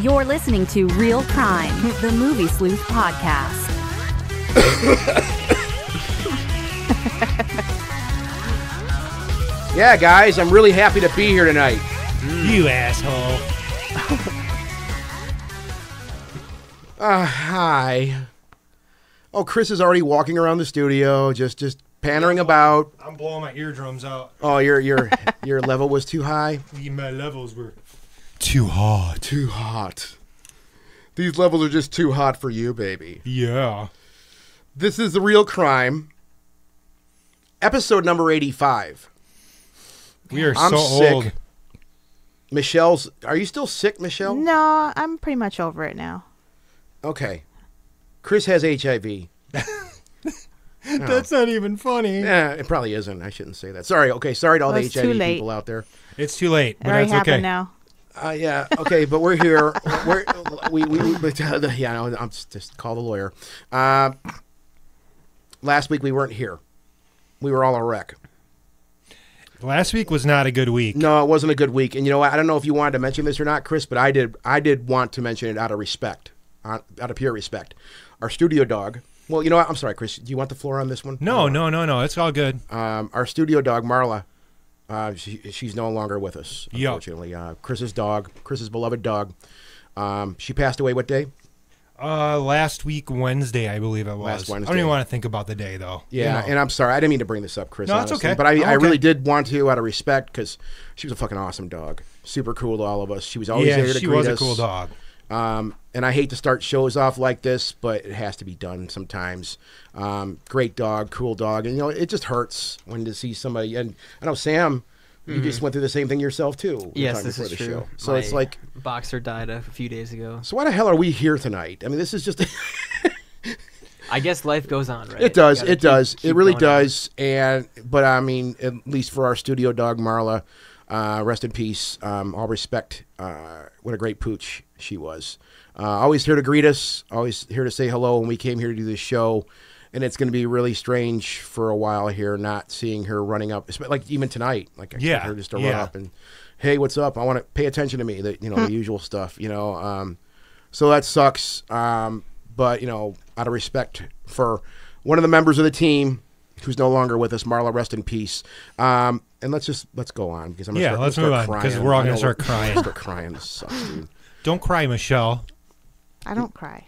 You're listening to Real Crime, the Movie Sleuth podcast. Yeah, guys, I'm really happy to be here tonight. You asshole. Hi. Oh, Chris is already walking around the studio, just pantering about. I'm blowing my eardrums out. Oh, your level was too high? My levels were too hot. Too hot. These levels are just too hot for you, baby. Yeah. This is The Real Crime, episode number 85. We are I'm so sick. old. Michelle's... Are you still sick, Michelle? No, I'm pretty much over it now. Okay. Chris has HIV. That's not even funny. Yeah, it probably isn't. I shouldn't say that. Sorry. Okay, sorry to all the It's HIV too late. people out there. It's too late, It but already that's happened okay. now. Yeah, okay, but we're here. Yeah, no, I'm just call the lawyer. Last week we weren't here. We were all a wreck. Last week was not a good week. No, it wasn't a good week. And you know what? I don't know if you wanted to mention this or not, Chris, but I did want to mention it out of respect, out of pure respect. Our studio dog. Well, you know what? I'm sorry, Chris. Do you want the floor on this one? No. It's all good. Our studio dog, Marla. She's no longer with us, Yep. unfortunately. Chris's beloved dog. She passed away what day? Last week, Wednesday, I believe it was. Last Wednesday. I don't even want to think about the day, though. Yeah, and I'm sorry. I didn't mean to bring this up, Chris. No, it's honestly, okay. But I Okay. really did want to out of respect because she was a fucking awesome dog. Super cool to all of us. She was always there to she greet was us. a cool dog. And I hate to start shows off like this, but it has to be done sometimes. Great dog, cool dog. And, you know, it just hurts when to see somebody. And I know, Sam, you just went through the same thing yourself, too. Yes, time this before is the true. show. So My it's like... boxer died a few days ago. So why the hell are we here tonight? I mean, this is just... I guess life goes on, right? It does. You gotta It does. keep It really going on. does. But I mean, at least for our studio dog, Marla, rest in peace. All respect. What a great pooch she was. Always here to greet us. Always here to say hello when we came here to do this show. And it's going to be really strange for a while here, not seeing her running up. Like even tonight, like I expect her just to run up and, hey, what's up? I want to pay attention to me. The usual stuff. So that sucks. But, out of respect for one of the members of the team who's no longer with us, Marla, rest in peace. And let's go on because Let's move on because we're all going to start crying. Start crying. This sucks, dude. Don't cry, Michelle. I don't cry.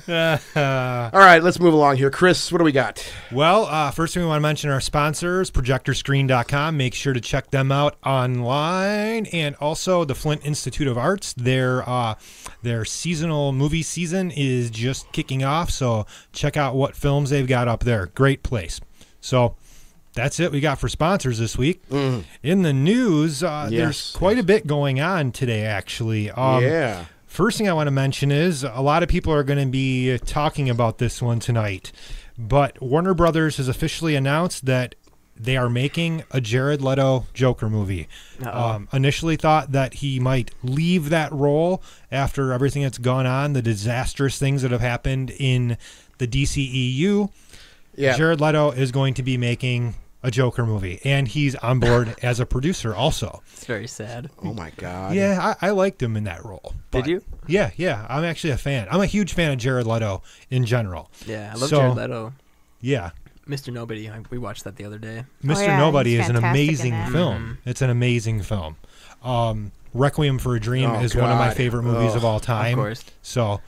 All right, let's move along here. Chris, what do we got? Well, first thing we want to mention our sponsors, projectorscreen.com. Make sure to check them out online. And also the Flint Institute of Arts. Their seasonal movie season is just kicking off, so check out what films they've got up there. Great place. So that's it we got for sponsors this week. In the news, there's quite a bit going on today, actually. First thing I want to mention is a lot of people are going to be talking about this one tonight, but Warner Brothers has officially announced that they are making a Jared Leto Joker movie. Initially thought that he might leave that role after everything that's gone on, the disastrous things that have happened in the DCEU. Yeah. Jared Leto is going to be making a Joker movie, and he's on board as a producer also. It's very sad. Oh, my God. Yeah, I liked him in that role. Did you? Yeah. I'm actually a fan. I'm a huge fan of Jared Leto in general. Yeah, I love Jared Leto. Yeah. Mr. Nobody, we watched that the other day. Mr. Nobody is an fantastic amazing in that. film. It's an amazing film. Requiem for a Dream is one of my favorite movies of all time. Of course. So,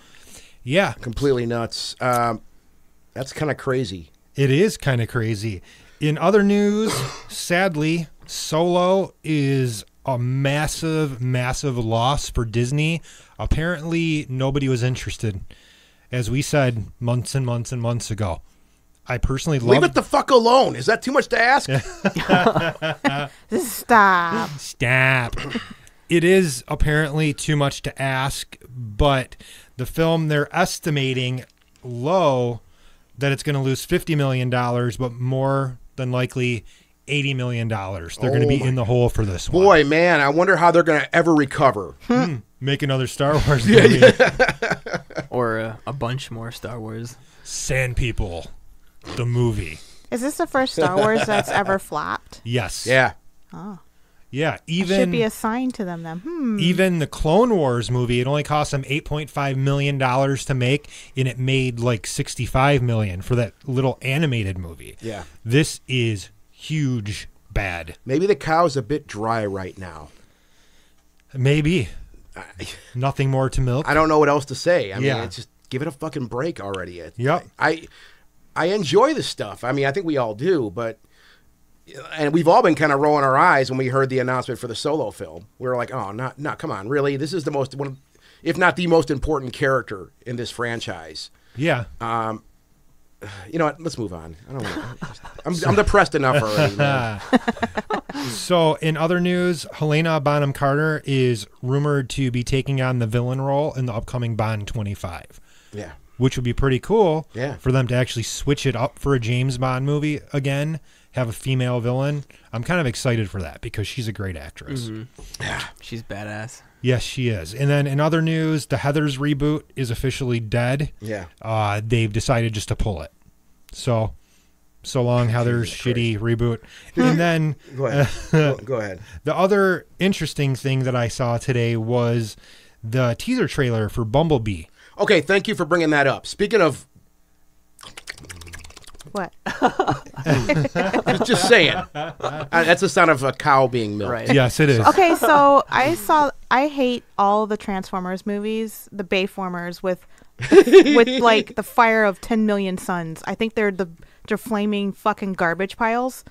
yeah. Completely nuts. That's kind of crazy. It is kind of crazy. In other news, sadly, Solo is a massive, massive loss for Disney. Apparently, nobody was interested, as we said months and months and months ago. I personally love Leave it the fuck alone. Is that too much to ask? Stop. It is apparently too much to ask, but the film, they're estimating low that it's going to lose $50 million, but more than likely $80 million. They're going to be in the hole for this one. Boy, man, I wonder how they're going to ever recover. Make another Star Wars movie. Or a bunch more Star Wars. Sand People, the movie. Is this the first Star Wars that's ever flopped? Yes. Yeah. Oh. Yeah, It should be assigned to them then. Even the Clone Wars movie, it only cost them $8.5 million to make, and it made like $65 million for that little animated movie. Yeah. This is huge bad. Maybe the cow's a bit dry right now. Maybe. Nothing more to milk. I don't know what else to say. I mean, Yeah. it's just give it a fucking break already. Yep. I enjoy this stuff. I mean, I think we all do, but and we've all been kind of rolling our eyes when we heard the announcement for the Solo film. We were like, "Oh, not come on, really? This is the most one, if not the most important character in this franchise." Yeah. You know what? Let's move on. I don't want. I'm depressed enough already, man. So, in other news, Helena Bonham Carter is rumored to be taking on the villain role in the upcoming Bond 25. Yeah. Which would be pretty cool. Yeah. For them to actually switch it up for a James Bond movie again, have a female villain. I'm kind of excited for that because she's a great actress. Yeah, she's badass. Yes, she is. And then in other news, the Heathers reboot is officially dead. Yeah. They've decided just to pull it. So long, Heather's shitty reboot. And then Go ahead. Go ahead. the other interesting thing that I saw today was the teaser trailer for Bumblebee. Okay, thank you for bringing that up. Speaking of, What? just saying, that's the sound of a cow being milked. Right. Yes, it is. Okay, so I hate all the Transformers movies, the Bayformers with like the fire of 10 million suns. I think they're flaming fucking garbage piles.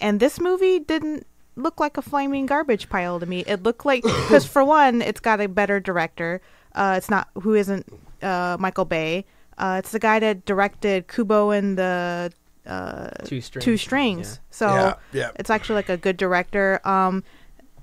And this movie didn't look like a flaming garbage pile to me. It looked like, because for one, it's got a better director. It's not, who isn't Michael Bay. It's the guy that directed Kubo and the Two Strings. Yeah. So Yeah. it's actually like a good director.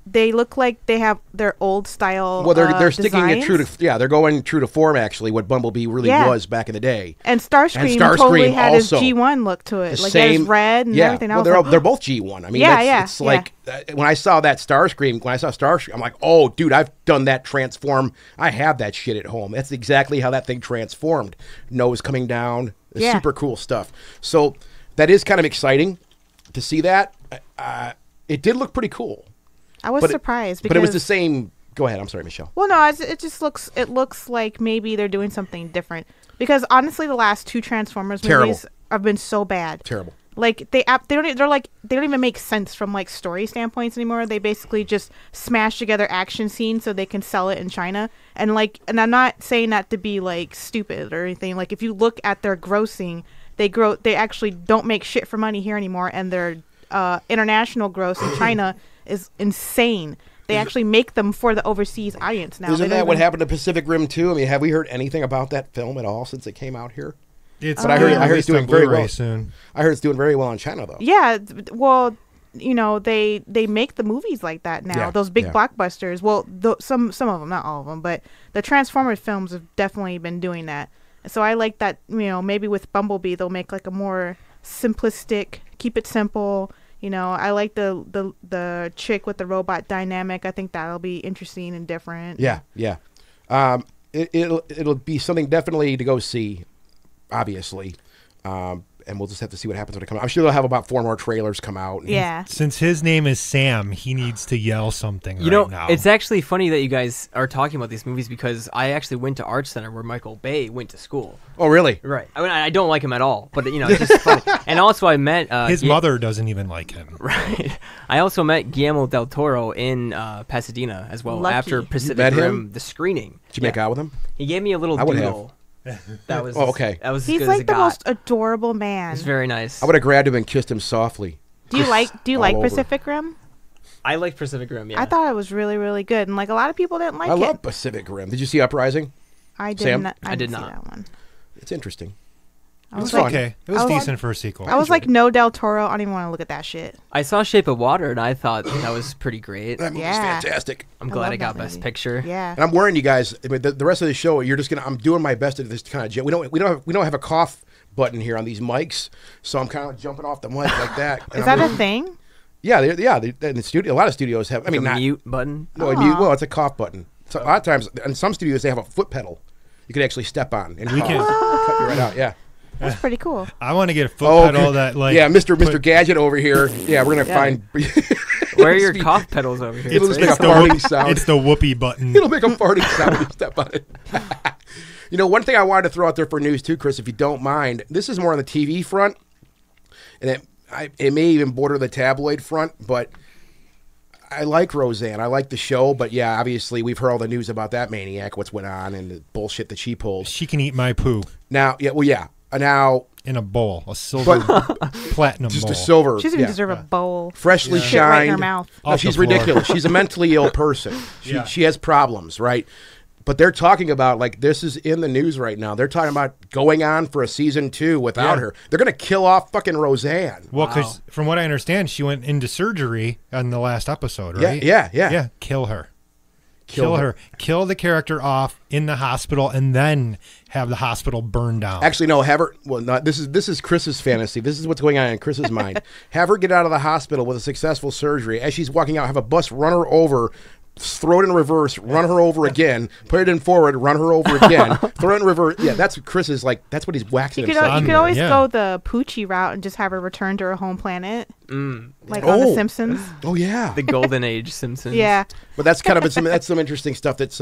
They look like they have their old style. Well, they're sticking it true designs. to they're going true to form actually. What Bumblebee really was back in the day. And Starscream totally had his G1 look to it. Like that is red and everything else. Well, they're both G1. I mean, it's like when I saw that Starscream, I'm like, oh, dude, I've done that transform. I have that shit at home. That's exactly how that thing transformed. Nose coming down, super cool stuff. So that is kind of exciting to see that. It did look pretty cool. I was surprised because but it was the same. Go ahead. I'm sorry, Michelle. Well, no, it just looks like maybe they're doing something different. Because honestly, the last two Transformers movies have been so bad. Terrible. Like they don't even make sense from like story standpoints anymore. They basically just smash together action scenes so they can sell it in China. And I'm not saying that to be like stupid or anything. Like if you look at their grossing, they actually don't make shit for money here anymore, and their international gross in China is insane. They actually make them for the overseas audience now. Isn't that what happened to Pacific Rim 2? I mean, have we heard anything about that film at all since it came out here? But I heard it's doing very well soon. I heard it's doing very well in China, though. Yeah, well, they make the movies like that now. Yeah, Those big blockbusters. Well, some of them, not all of them, but the Transformers films have definitely been doing that. So I like that. Maybe with Bumblebee, they'll make like a more simplistic, keep it simple. I like the chick with the robot dynamic. I think that'll be interesting and different. Yeah. It'll be something definitely to go see, obviously. And we'll just have to see what happens when it comes out. I'm sure they'll have about 4 more trailers come out. Yeah. Since his name is Sam, he needs to yell something now. It's actually funny that you guys are talking about these movies because I actually went to Art Center where Michael Bay went to school. Oh, really? Right. I mean, I don't like him at all, but it's just funny. And also I met... his mother doesn't even like him. Right. I also met Guillermo del Toro in Pasadena as well. Lucky. After met Pacific him? Rim, the screening. Did you make out with him? He gave me a little I would doodle. That was okay. That was as He's good like as it the got. most adorable man. It's very nice. I would have grabbed him and kissed him softly. Do you like all over. Pacific Rim? I like Pacific Rim. Yeah. I thought it was really, really good, and like a lot of people didn't like I it. love Pacific Rim. Did you see Uprising? I Sam? didn't. I did didn't see not. that one. It's interesting. I was It's like, fun. Okay, it was I was decent for a sequel. I was like, no Del Toro. I don't even want to look at that shit. I saw Shape of Water and I thought that was pretty great. That movie's Yeah. fantastic. I'm I glad love I got that Best movie. Picture. Yeah. And I'm warning you guys. I mean, the rest of the show, you're just gonna. I'm doing my best at this kind of. We don't have a cough button here on these mics, so I'm kind of jumping off the mic like that. And Is I'm that a really- thing? Yeah, in the studio, a lot of studios have. I mean, Like a not mute button. no, a mute. Well, it's a cough button. So a lot of times, in some studios, they have a foot pedal you can actually step on, and We can- cut you right out. Yeah. That's pretty cool. I want to get a foot pedal that like Mr. Gadget over here. Yeah, we're gonna find. Where are your cough pedals over here? It'll just make a farting sound. It's the whoopee button. It'll make a farting sound when you step on it. You know, one thing I wanted to throw out there for news too, Chris, if you don't mind. This is more on the TV front, and it may even border the tabloid front, but I like Roseanne. I like the show, but yeah, obviously we've heard all the news about that maniac, what's went on, and the bullshit that she pulled. She can eat my poo. Now, now in a bowl, a silver platinum just bowl. a silver. She doesn't even deserve a bowl. Freshly Shit right in her shined. mouth. No, Off she's the floor. ridiculous. She's a mentally ill person. She has problems, right? But they're talking about, like, this is in the news right now. They're talking about going on for a season 2 without her. They're going to kill off fucking Roseanne. Well, because from what I understand, she went into surgery on the last episode, right? Yeah. Kill her. Kill her. Kill the character off in the hospital, and then have the hospital burn down. Actually, no. Have her. Well, not this is Chris's fantasy. This is what's going on in Chris's mind. Have her get out of the hospital with a successful surgery. As she's walking out, have a bus run her over. Throw it in reverse, run her over again, put it in forward, run her over again, throw it in reverse. Yeah, that's what Chris is like. That's what he's waxing You himself. could always go the Poochie route and just have her return to her home planet, like on The Simpsons. Oh yeah, The Golden Age Simpsons. Yeah, but that's kind of that's some interesting stuff that's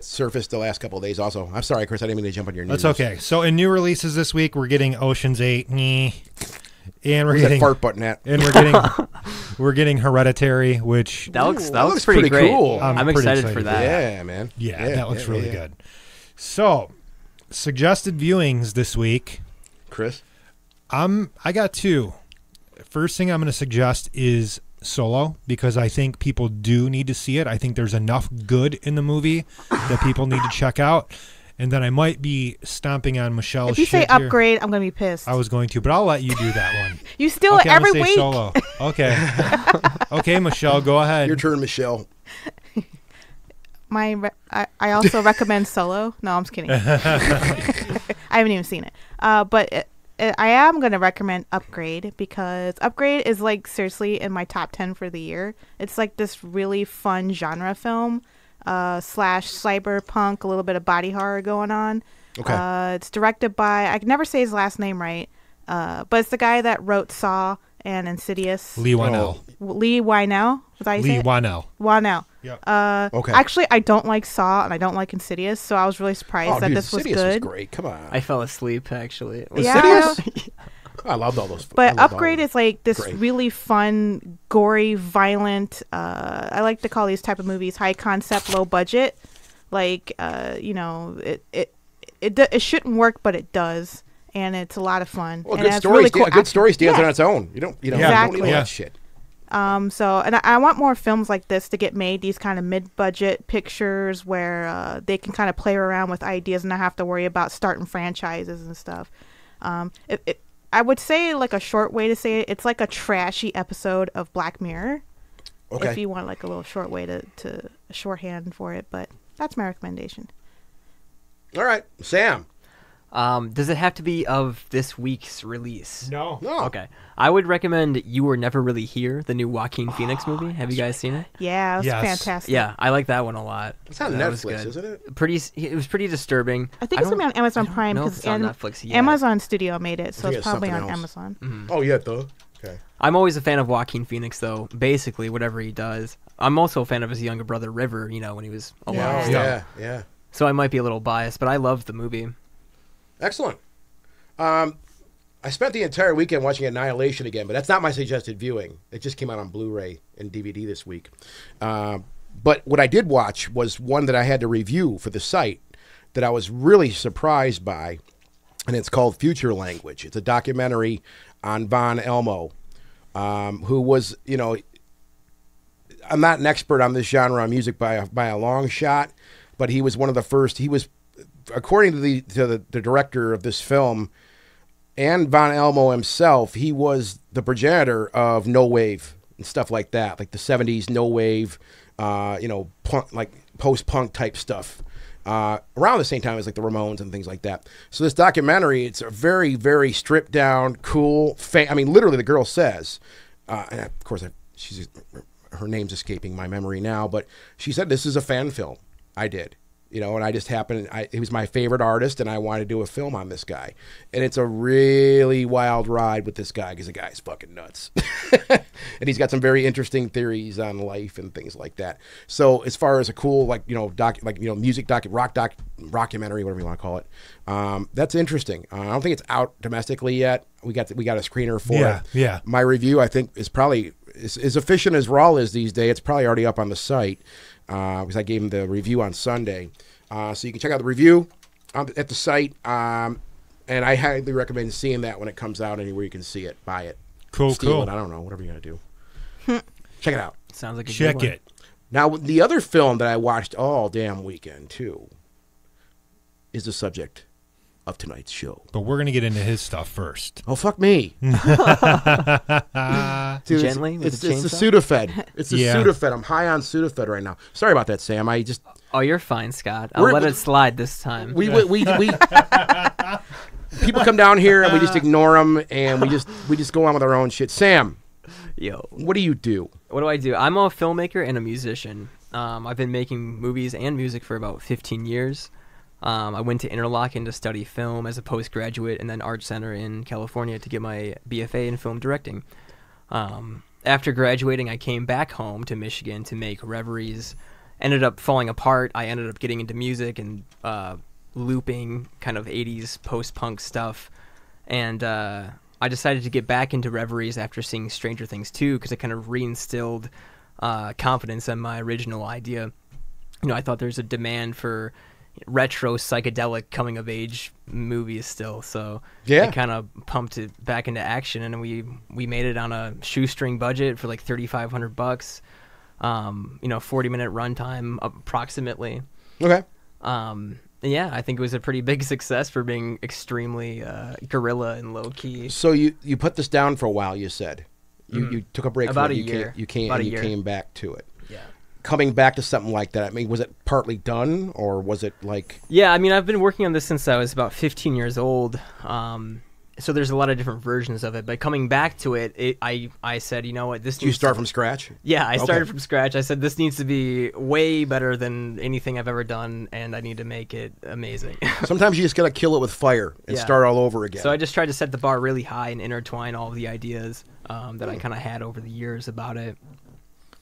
surfaced the last couple of days. Also, I'm sorry, Chris, I didn't mean to jump on your news. That's okay. So in new releases this week, we're getting Ocean's 8, and we're getting that fart button at, and we're getting Hereditary, which that looks pretty great. Cool. I'm excited for that. Yeah, man. Yeah, that looks really good. So, suggested viewings this week. Chris, I got 2. First thing I'm going to suggest is Solo, because I think people do need to see it. I think there's enough good in the movie that people need to check out. And then I might be stomping on Michelle's if you say shit here. Upgrade, I'm gonna be pissed. I was going to, but I'll let you do that one. You steal Okay, it every I'm gonna say week. Solo. Okay. Okay, Michelle, go ahead. your turn, Michelle. I also recommend Solo. No, I'm just kidding. I haven't even seen it. But I am going to recommend Upgrade, because Upgrade is like seriously in my top 10 for the year. It's like this really fun genre film / cyberpunk, a little bit of body horror going on. Okay. It's directed by, I can never say his last name right, but it's the guy that wrote Saw and Insidious. Lee Whannell. Lee Whannell? Was that how you say it? Whannell. Whannell. Yep. Okay. Actually, I don't like Saw and I don't like Insidious, so I was really surprised that dude, this was Insidious good. was great. Come on. I fell asleep actually. Insidious? I loved all those. But Upgrade is like this Great. really fun, gory, violent. I like to call these type of movies high concept, low budget. Like, it shouldn't work, but it does, and it's a lot of fun. Well, and good it has story. really cool A good story stands yeah. on its own. You don't need all Exactly. that shit. So, and I want more films like this to get made. These kind of mid-budget pictures where they can kind of play around with ideas and not have to worry about starting franchises and stuff. I would say, like a short way to say it, it's like a trashy episode of Black Mirror. Okay. If you want like a little short way to shorthand for it, but that's my recommendation. All right, Sam. Does it have to be of this week's release? No. Okay. I would recommend You Were Never Really Here, the new Joaquin Phoenix movie. Have you guys seen it? Yeah, it was Yes. fantastic. Yeah, I like that one a lot. It's on That was Netflix, good. isn't it? It was pretty disturbing. I think it's gonna be on Amazon Prime know if because it's on Netflix yet. Amazon Studio made it, so think it's it's probably on something else. Amazon. Oh yeah, though. Okay. I'm always a fan of Joaquin Phoenix, though. Basically, whatever he does. I'm also a fan of his younger brother River. When he was alive. Yeah. So I might be a little biased, but I loved the movie. Excellent. I spent the entire weekend watching Annihilation again, but that's not my suggested viewing. It just came out on Blu-ray and DVD this week. But what I did watch was one that I had to review for the site that I was really surprised by, and it's called Future Language. It's a documentary on Von Elmo, who was, I'm not an expert on this genre of music by a long shot, but he was one of the first. He was, according to the director of this film, and Von Elmo himself, he was the progenitor of no wave and stuff like that, like the 70s no wave, punk, like post-punk type stuff. Around the same time as like the Ramones and things like that. So this documentary, it's a very, very stripped down, cool. Literally, the girl says, and of course, her name's escaping my memory now, but she said this is a fan film. I did. You know, and I just happened, he was my favorite artist, and I wanted to do a film on this guy. And it's a really wild ride with this guy, because the guy's fucking nuts. And he's got some very interesting theories on life and things like that. So as far as a cool, like, you know, music documentary, whatever you want to call it, that's interesting. I don't think it's out domestically yet. We got a screener for it. Yeah. My review, I think, is probably as efficient as Raw is these days. It's probably already up on the site. Because I gave him the review on Sunday. So you can check out the review at the site. And I highly recommend seeing that when it comes out anywhere you can see it. Buy it. Steal it. I don't know. Whatever you're going to do. Check it out. Sounds like a Check good one. it. Now, the other film that I watched all damn weekend, too, is the subject of tonight's show. But we're going to get into his stuff first. Oh, fuck me. Dude, Gently with it's the the chainsaw? Sudafed. It's the Yeah. Sudafed. I'm high on Sudafed right now. Sorry about that, Sam. Oh, you're fine, Scott. I'll We're- let it slide this time. We people come down here and we just ignore them, and we just go on with our own shit. Sam, Yo. what do you do? What do I do? I'm a filmmaker and a musician. I've been making movies and music for about 15 years. I went to Interlochen to study film as a postgraduate, and then Art Center in California to get my BFA in film directing. After graduating, I came back home to Michigan to make Reveries. Ended up falling apart. I ended up getting into music and looping kind of 80s post-punk stuff. And I decided to get back into Reveries after seeing Stranger Things 2 because it kind of reinstilled confidence in my original idea. You know, I thought there's a demand for retro psychedelic coming of age movies still, so Yeah. I kind of pumped it back into action, and we made it on a shoestring budget for like $3,500. 40-minute runtime approximately. Okay. Yeah, I think it was a pretty big success for being extremely guerrilla and low key. So you put this down for a while. You said you took a break About from it. a year. You came About a and you year. came back to it. Yeah. Coming back to something like that, I mean, was it partly done, or was it like? Yeah, I mean, I've been working on this since I was about 15 years old. So there's a lot of different versions of it. But coming back to it, I said, you know what, this. Do you start from scratch? Yeah, I started Okay. from scratch. I said this needs to be way better than anything I've ever done, and I need to make it amazing. Sometimes you just gotta kill it with fire and Yeah. start all over again. So I just tried to set the bar really high and intertwine all of the ideas that I kind of had over the years about it.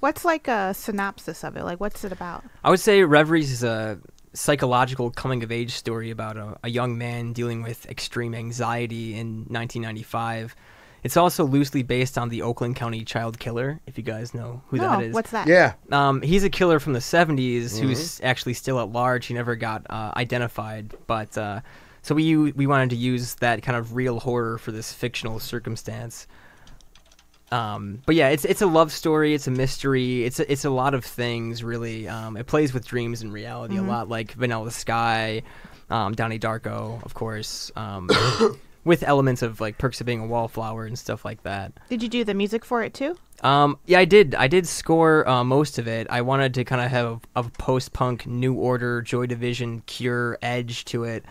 What's like a synopsis of it? Like, what's it about? I would say Reveries is a psychological coming-of-age story about a young man dealing with extreme anxiety in 1995. It's also loosely based on the Oakland County child killer, if you guys know who that is. What's that? yeah. He's a killer from the 70s who's actually still at large. He never got identified, but so we wanted to use that kind of real horror for this fictional circumstance. But yeah, it's a love story. It's a mystery. It's a lot of things, really. It plays with dreams and reality a lot, like Vanilla Sky, Donnie Darko, of course, with elements of like Perks of Being a Wallflower and stuff like that. Did you do the music for it too? Yeah, I did. I did score most of it. I wanted to kind of have a post-punk, New Order, Joy Division, Cure edge to it.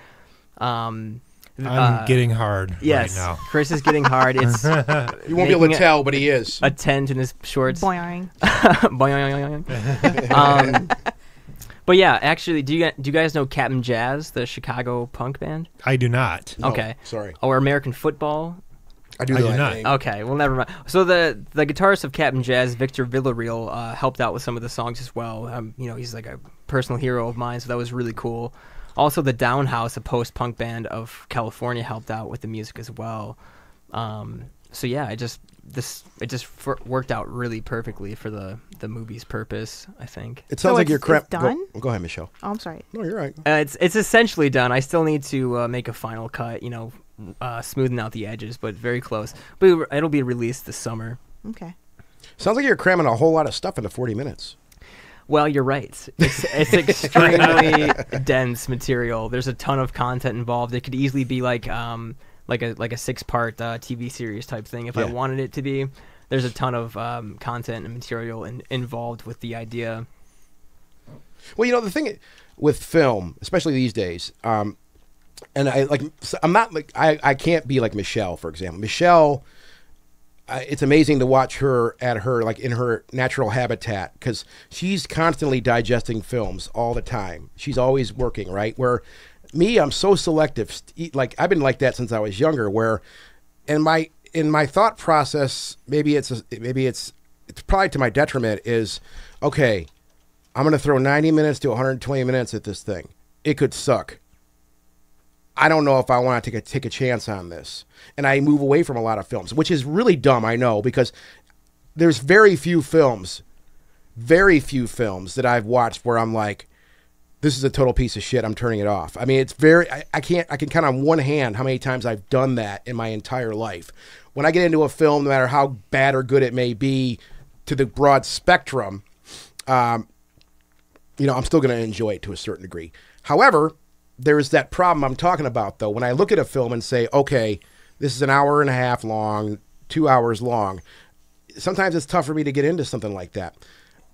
I'm getting hard Yes, right now. Chris is getting hard. It's You won't be able to tell, but he is. a tent in his shorts. Boing. But yeah, actually, do you guys know Captain Jazz, the Chicago punk band? I do not. No, Okay. sorry. Or American Football? I do I do that not. name. Okay, well, never mind. So the guitarist of Captain Jazz, Victor Villarreal, helped out with some of the songs as well. He's like a personal hero of mine, so that was really cool. Also, the Downhouse, a post-punk band of California, helped out with the music as well. So yeah, it just worked out really perfectly for the movie's purpose, I think. It sounds So like you're it's crap. done? Go ahead, Michelle. Oh, I'm sorry. No, you're right. It's essentially done. I still need to make a final cut, smoothing out the edges, but very close. But it'll be released this summer. Okay. Sounds like you're cramming a whole lot of stuff into 40 minutes. Well, you're right. It's extremely dense material. There's a ton of content involved. It could easily be like a 6-part TV series type thing if I Yeah. wanted it to be. There's a ton of content and material involved with the idea. Well, the thing with film, especially these days, and I'm not like I can't be like Michelle, for example. Michelle, it's amazing to watch her at her like in her natural habitat because she's constantly digesting films all the time. She's always working, right? Where me, I'm so selective. Like I've been like that since I was younger. Where in my thought process, maybe it's probably to my detriment. Is okay. I'm going to throw 90 minutes to 120 minutes at this thing. It could suck. I don't know if I want to take a chance on this. And I move away from a lot of films, which is really dumb, I know, because there's very few films that I've watched where I'm like, this is a total piece of shit. I'm turning it off. I mean, it's I can count on one hand how many times I've done that in my entire life. When I get into a film, no matter how bad or good it may be to the broad spectrum, I'm still going to enjoy it to a certain degree. However, there's that problem I'm talking about, though. When I look at a film and say, okay, this is an hour and a half long, 2 hours long, sometimes it's tough for me to get into something like that.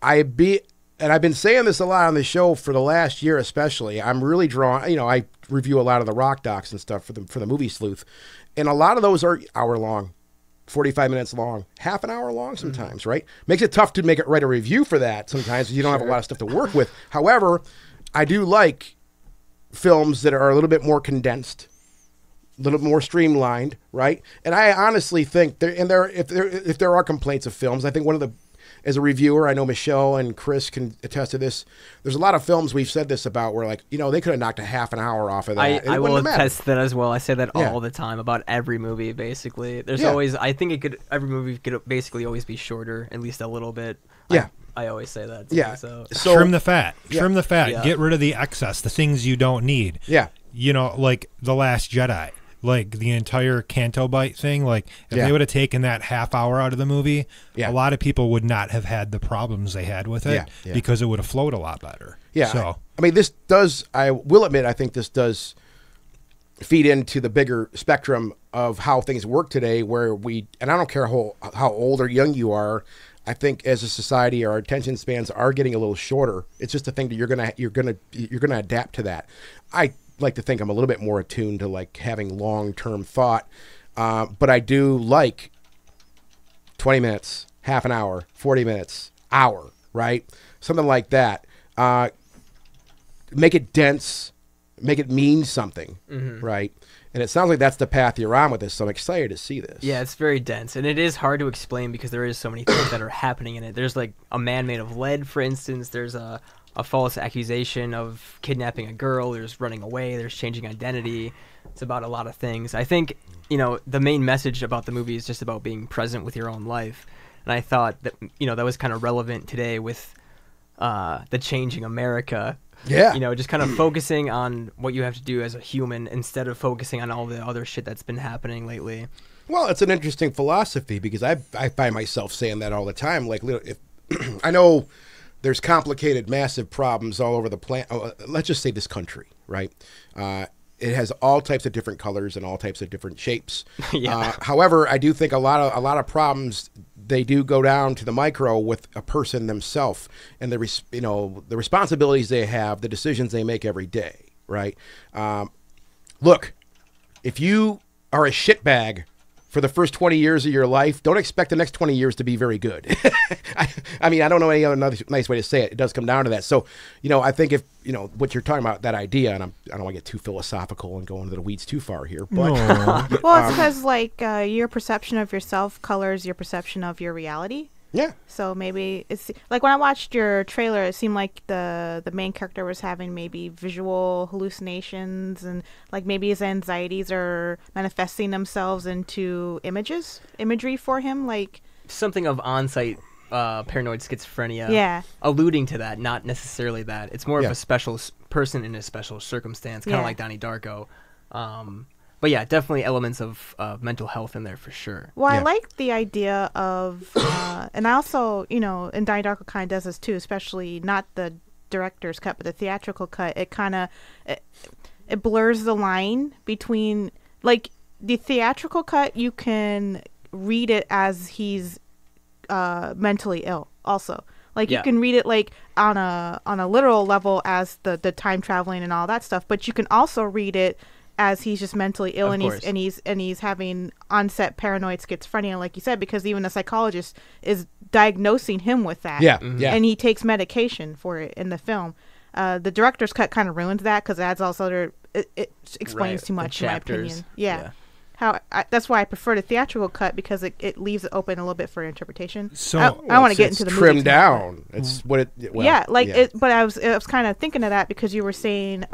And I've been saying this a lot on the show for the last year especially. I'm really drawn, I review a lot of the rock docs and stuff for the Movie Sleuth. And a lot of those are hour long, 45 minutes long, half an hour long sometimes, right? Makes it tough to write a review for that sometimes because you don't have a lot of stuff to work with. However, I do like films that are a little bit more condensed, a little more streamlined, right? And I honestly think if there are complaints of films, I think as a reviewer, I know Michelle and Chris can attest to this. There's a lot of films we've said this about where they could have knocked a half an hour off of that. I will attest to that as well. I say that all the time about every movie, basically. There's always, I think every movie could basically always be shorter, at least a little bit. Yeah. I always say that too, Yeah. So Trim the fat. Yeah. Trim the fat. Yeah. Get rid of the excess, the things you don't need. Yeah. Like The Last Jedi. Like the entire Canto Bite thing. Like if they would have taken that half hour out of the movie, a lot of people would not have had the problems they had with it because it would have flowed a lot better. Yeah. So I mean, I will admit, I think this does feed into the bigger spectrum of how things work today and I don't care how old or young you are, I think as a society our attention spans are getting a little shorter. It's just a thing that you're gonna adapt to that. I like to think I'm a little bit more attuned to like having long-term thought, but I do like 20 minutes, half an hour, 40 minutes, hour, right? Something like that. Make it dense, make it mean something, right? And it sounds like that's the path you're on with this, so I'm excited to see this. yeah, it's very dense, and it is hard to explain because there is so many things that are happening in it. There's like a man made of lead, for instance. There's a false accusation of kidnapping a girl. There's running away. There's changing identity. It's about a lot of things. I think, the main message about the movie is just about being present with your own life. And I thought that, that was kind of relevant today with the changing America. Yeah. Just kind of focusing on what you have to do as a human instead of focusing on all the other shit that's been happening lately. Well, it's an interesting philosophy because I find myself saying that all the time. Like, if I know there's complicated, massive problems all over the planet. Let's just say this country, right? It has all types of different colors and all types of different shapes. However, I do think a lot of problems, they do go down to the micro with a person themselves and the responsibilities they have, the decisions they make every day, right? Look, if you are a shitbag for the first 20 years of your life, don't expect the next 20 years to be very good. I mean, I don't know any other nice way to say it. It does come down to that. So, I think if, what you're talking about, that idea, and I don't want to get too philosophical and go into the weeds too far here, but... Well, it's because, your perception of yourself colors your perception of your reality. Yeah. So maybe it's like when I watched your trailer, it seemed like the main character was having maybe visual hallucinations and like maybe his anxieties are manifesting themselves into imagery for him, like Something of on-site paranoid schizophrenia. Yeah. Alluding to that, not necessarily that. It's more of a special person in a special circumstance, kind of like Donnie Darko. But yeah, definitely elements of mental health in there for sure. Well, I like the idea of, and I also, and Donnie Darko kind of does this too, especially not the director's cut, but the theatrical cut. It kind of, it blurs the line between, like, the theatrical cut, you can read it as he's mentally ill also. Like, you can read it, like, on a literal level as the time traveling and all that stuff, but you can also read it as he's just mentally ill, Of and course. he's having onset paranoid schizophrenia, like you said, because even a psychologist is diagnosing him with that. Yeah, Mm-hmm. yeah. And he takes medication for it in the film. The director's cut kind of ruins that because it adds also it explains Right, too the much in my chapters. opinion. Yeah. That's why I prefer the theatrical cut, because it leaves it open a little bit for interpretation. So- I want to It's- get it's into the trimmed movies, down. It's what it. Well, yeah, like yeah. it. But I was kind of thinking of that because you were saying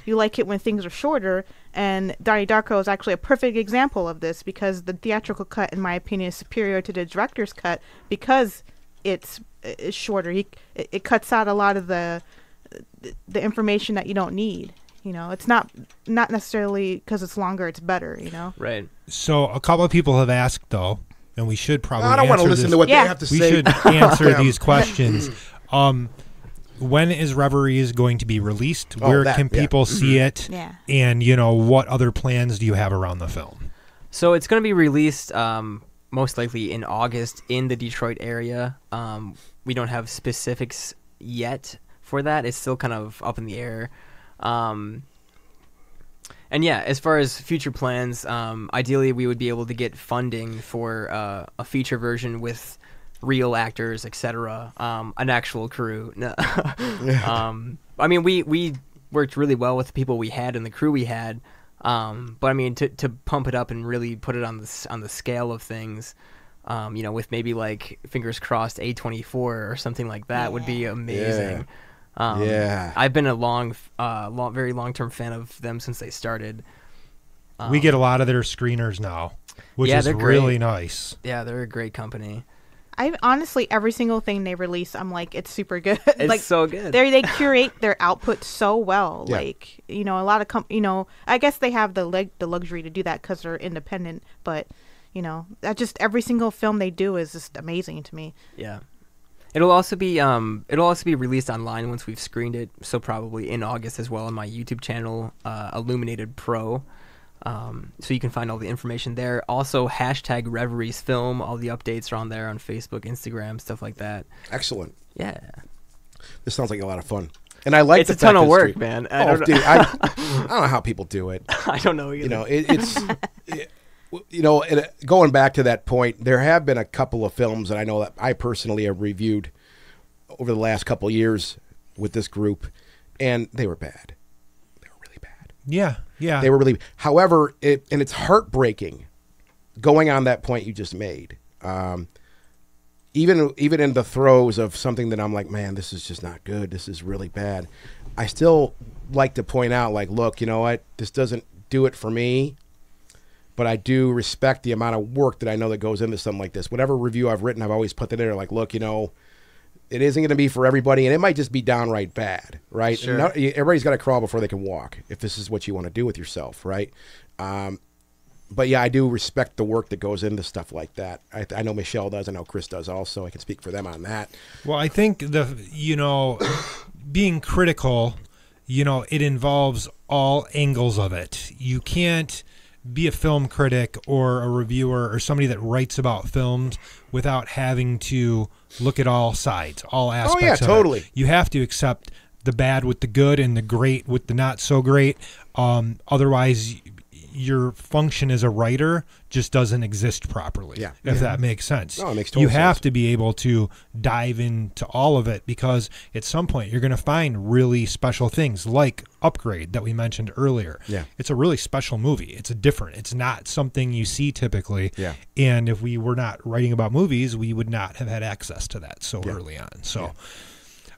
you like it when things are shorter, and Donnie Darko is actually a perfect example of this, because the theatrical cut, in my opinion, is superior to the director's cut because it's shorter. It cuts out a lot of the information that you don't need. You know, it's not necessarily because it's longer, it's better, you know? Right. So a couple of people have asked, though, and we should probably I don't want to answer listen this. to what Yeah. they have to We say. should answer Yeah. these questions. When is Reveries going to be released? Oh, Where that, can yeah. people see it? Yeah. And, what other plans do you have around the film? So it's going to be released most likely in August in the Detroit area. We don't have specifics yet for that. It's still kind of up in the air. And yeah, as far as future plans, ideally we would be able to get funding for a feature version with real actors, etc. An actual crew. No. I mean, we worked really well with the people we had and the crew we had. But I mean, to pump it up and really put it on the scale of things, with maybe like fingers crossed A24 or something like that would be amazing. Yeah. I've been a very long-term fan of them since they started. We get a lot of their screeners now, which Yeah, is they're great. really nice. Yeah, they're a great company. I honestly, every single thing they release, I'm like, it's super good. It's like, so good. They curate their output so well. Yeah. Like, a lot of I guess they have the luxury to do that because they're independent. But, that just every single film they do is just amazing to me. Yeah. It'll also be released online once we've screened it, so probably in August as well on my YouTube channel, Illuminated Pro. So you can find all the information there. Also, #Reveries Film. All the updates are on there on Facebook, Instagram, stuff like that. Excellent. Yeah. This sounds like a lot of fun. And I like It's the a ton fact of that work, it's man. I don't know. I don't know how people do it. I don't know either. And going back to that point, there have been a couple of films that I know that I personally have reviewed over the last couple of years with this group, and they were bad. They were really bad. Yeah. They were really. However, it's heartbreaking going on that point you just made. Even in the throes of something that I'm like, man, this is just not good. This is really bad. I still like to point out, like, look, you know what? This doesn't do it for me, but I do respect the amount of work that I know that goes into something like this. Whatever review I've written, I've always put that in there, like, look, it isn't going to be for everybody, and it might just be downright bad, right? Sure. Everybody's got to crawl before they can walk, if this is what you want to do with yourself, right? But yeah, I do respect the work that goes into stuff like that. I know Michelle does. I know Chris does also. I can speak for them on that. Well, I think being critical, it involves all angles of it. You can't be a film critic or a reviewer or somebody that writes about films without having to look at all sides, all aspects of totally. it. You have to accept the bad with the good and the great with the not so great. Otherwise, your function as a writer just doesn't exist properly. Yeah. If that makes sense. No, it makes total You have sense. to be able to dive into all of it, because at some point you're going to find really special things like Upgrade that we mentioned earlier. Yeah. It's a really special movie. It's different. It's not something you see typically. Yeah. And if we were not writing about movies, we would not have had access to that so early on. So,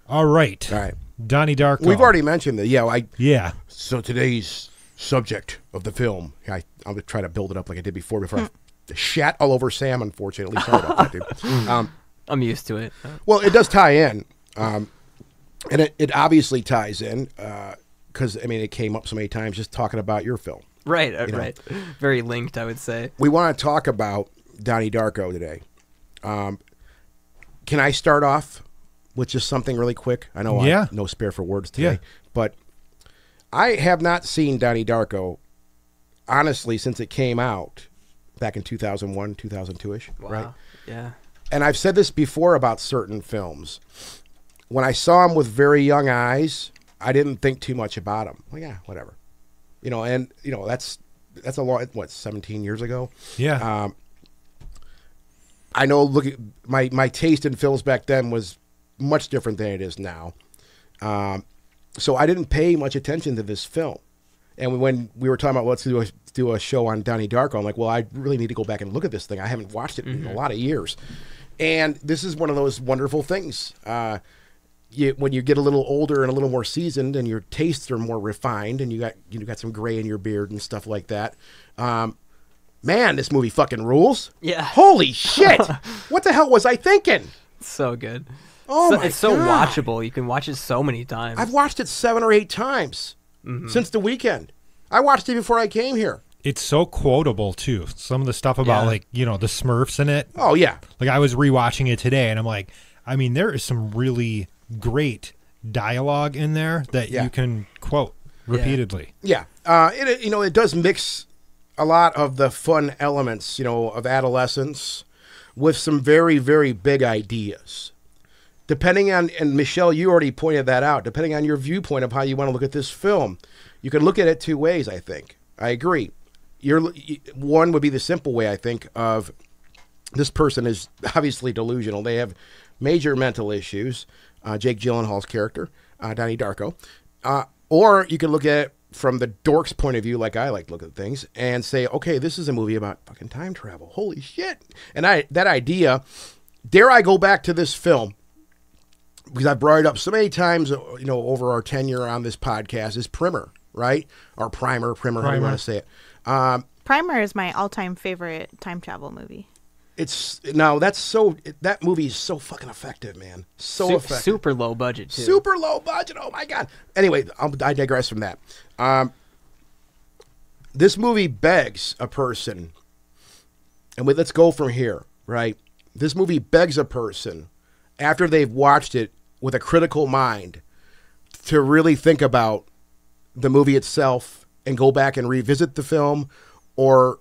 all right. All right. Donnie Darko. We've already mentioned that. Yeah. So today's subject of the film, I'm going to try to build it up like I did before I shat all over Sam, unfortunately. Sorry about that, dude. I'm used to it. Well, it does tie in. And it obviously ties in because, it came up so many times just talking about your film. Right, know. right. Very linked, I would say. We want to talk about Donnie Darko today. Can I start off with just something really quick? I know Yeah. I'm no spare for words today, Yeah. but I have not seen Donnie Darko, honestly, since it came out back in 2001, 2002-ish, Wow. right? Yeah. And I've said this before about certain films. When I saw him with very young eyes, I didn't think too much about him. Well, yeah, whatever. and that's a long, 17 years ago. Yeah. I know. Look, my taste in films back then was much different than it is now. So I didn't pay much attention to this film. And when we were talking about let's do a show on Donnie Darko, I'm like, well, I really need to go back and look at this thing. I haven't watched it in a lot of years. And this is one of those wonderful things. When you get a little older and a little more seasoned, and your tastes are more refined, and you got some gray in your beard and stuff like that. Man, this movie fucking rules. Yeah. Holy shit! What the hell was I thinking? So good. Oh my It's so God. watchable. You can watch it so many times. I've watched it 7 or 8 times since the weekend. I watched it before I came here. It's so quotable too. Some of the stuff about Yeah. the Smurfs in it. Oh yeah. Like I was rewatching it today, and I'm like, I mean, there is some really great dialogue in there that Yeah. you can quote repeatedly. Yeah. It does mix a lot of the fun elements, of adolescence with some very, very big ideas. Depending on, and Michelle, you already pointed that out, depending on your viewpoint of how you want to look at this film, you can look at it 2 ways, I think. I agree. One would be the simple way, I think, of this person is obviously delusional. They have major mental issues, Jake Gyllenhaal's character, Donnie Darko. Or you can look at it from the dork's point of view, like I like to look at things, and say, okay, this is a movie about fucking time travel. Holy shit. And that idea, dare I go back to this film, because I've brought it up so many times, over our tenure on this podcast, is Primer, right? Or Primer, how you want to say it. Primer is my all-time favorite time travel movie. That movie is so fucking effective, man. So effective. Super low budget, too. Super low budget. Oh, my God. Anyway, I digress from that. This movie begs a person, and let's go from here, right? This movie begs a person, after they've watched it with a critical mind, to really think about the movie itself and go back and revisit the film, or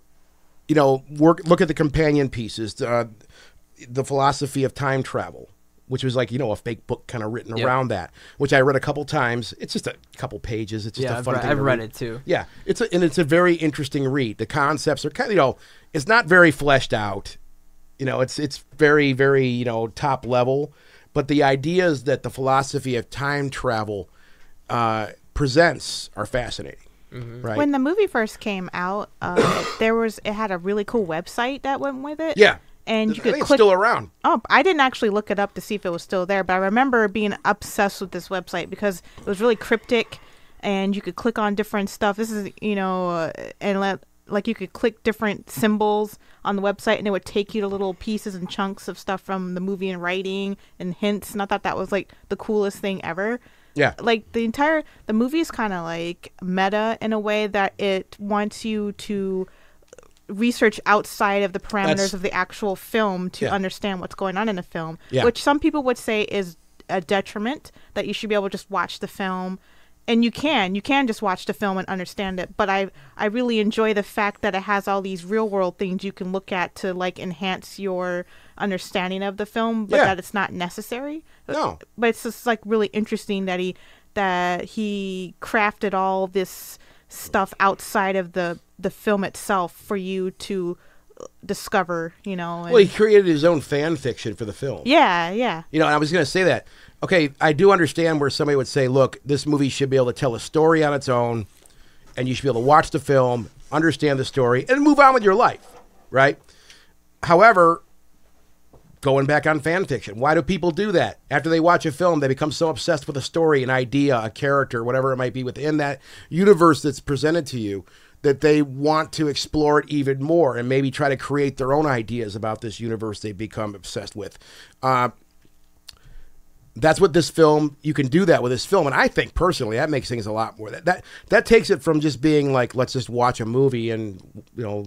look at the companion pieces, the philosophy of time travel, which was like, a fake book kind of written around that, which I read a couple times. It's just a couple pages. It's just a fun thing. I've read it too. Yeah, it's a very interesting read. The concepts are kind of, it's not very fleshed out. It's very, very, top level, but the ideas that the philosophy of time travel presents are fascinating. Right. When the movie first came out, it had a really cool website that went with it. Yeah. And I you could think click. it's still around. Oh, I didn't actually look it up to see if it was still there, but I remember being obsessed with this website because it was really cryptic, and you could click on different stuff. This is, like you could click different symbols on the website, and it would take you to little pieces and chunks of stuff from the movie and writing and hints. And I thought that was like the coolest thing ever. Yeah. Like the movie is kind of like meta in a way that it wants you to research outside of the parameters of the actual film to understand what's going on in the film, which some people would say is a detriment, that you should be able to just watch the film. And you can just watch the film and understand it. But I really enjoy the fact that it has all these real world things you can look at to like enhance your understanding of the film, but that it's not necessary. No. But it's just like really interesting that he crafted all this stuff outside of the film itself for you to discover, and, well, he created his own fan fiction for the film. Yeah. And I was going to say that. Okay, I do understand where somebody would say, look, this movie should be able to tell a story on its own, and you should be able to watch the film, understand the story, and move on with your life, right? However, going back on fan fiction, why do people do that? After they watch a film, they become so obsessed with a story, an idea, a character, whatever it might be within that universe that's presented to you, that they want to explore it even more and maybe try to create their own ideas about this universe they've become obsessed with. That's what this film, you can do that with this film. And I think personally, that makes things a lot more. That takes it from just being like, let's just watch a movie and,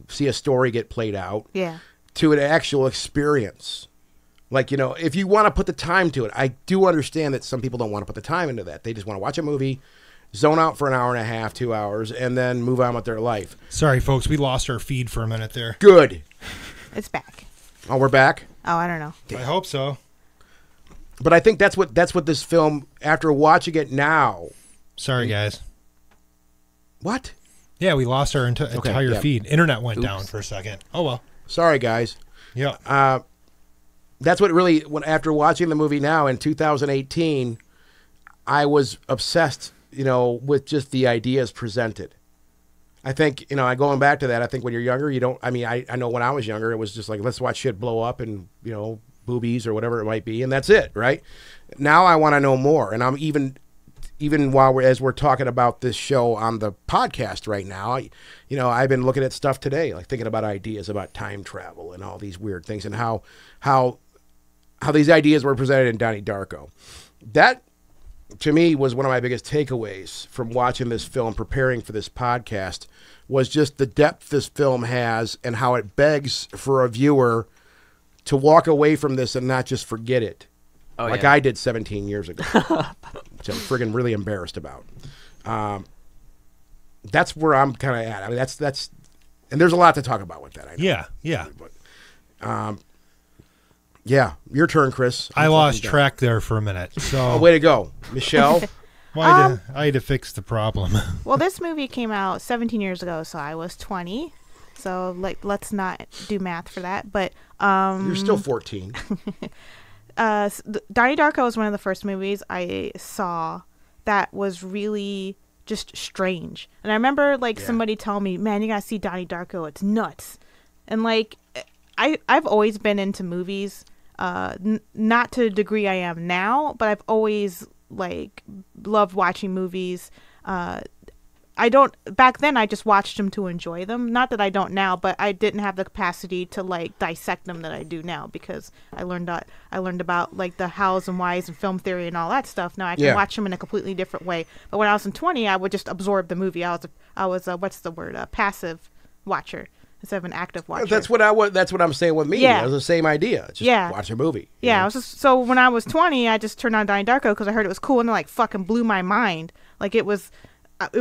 see a story get played out. Yeah. To an actual experience. Like, if you want to put the time to it, I do understand that some people don't want to put the time into that. They just want to watch a movie, zone out for an hour and a half, 2 hours, and then move on with their life. Sorry, folks, we lost our feed for a minute there. Good. It's back. Oh, we're back? Oh, I don't know. I hope so. But I think that's what this film, after watching it now. Sorry, guys. What? Yeah, we lost our entire yeah. feed. Internet went down for a second. Oh, well. Sorry, guys. Yeah. That's what really, after watching the movie now in 2018, I was obsessed, with just the ideas presented. I think, going back to that, I think when you're younger, I know when I was younger, it was just like, let's watch shit blow up and, boobies or whatever it might be, and that's it, right? Now I want to know more, and I'm even as we're talking about this show on the podcast right now, I've been looking at stuff today, like thinking about ideas about time travel and all these weird things, and how these ideas were presented in Donnie Darko. That, to me, was one of my biggest takeaways from watching this film, preparing for this podcast, was just the depth this film has and how it begs for a viewer to walk away from this and not just forget it. I did 17 years ago, which I'm friggin' really embarrassed about. That's where I'm kind of at. I mean, that's, and there's a lot to talk about with that. I know. Yeah. But, yeah, your turn, Chris. I lost track there for a minute. So way to go, Michelle. I had to fix the problem. Well, this movie came out 17 years ago, so I was 20. So let's not do math for that. But you're still 14. Donnie Darko was one of the first movies I saw that was really just strange. And I remember somebody telling me, "Man, you gotta see Donnie Darko. It's nuts." And I've always been into movies, not to the degree I am now, but I've always loved watching movies. Back then I just watched them to enjoy them. Not that I don't now, but I didn't have the capacity to dissect them that I do now, because I learned about the hows and whys and film theory and all that stuff. Now I can watch them in a completely different way. But when I was in 20, I would just absorb the movie. I was what's the word? A passive watcher instead of an active watcher. That's what I'm saying with me. Yeah. It was the same idea. Just watch a movie. Yeah. So when I was 20, I just turned on Donnie Darko because I heard it was cool, and it fucking blew my mind. It was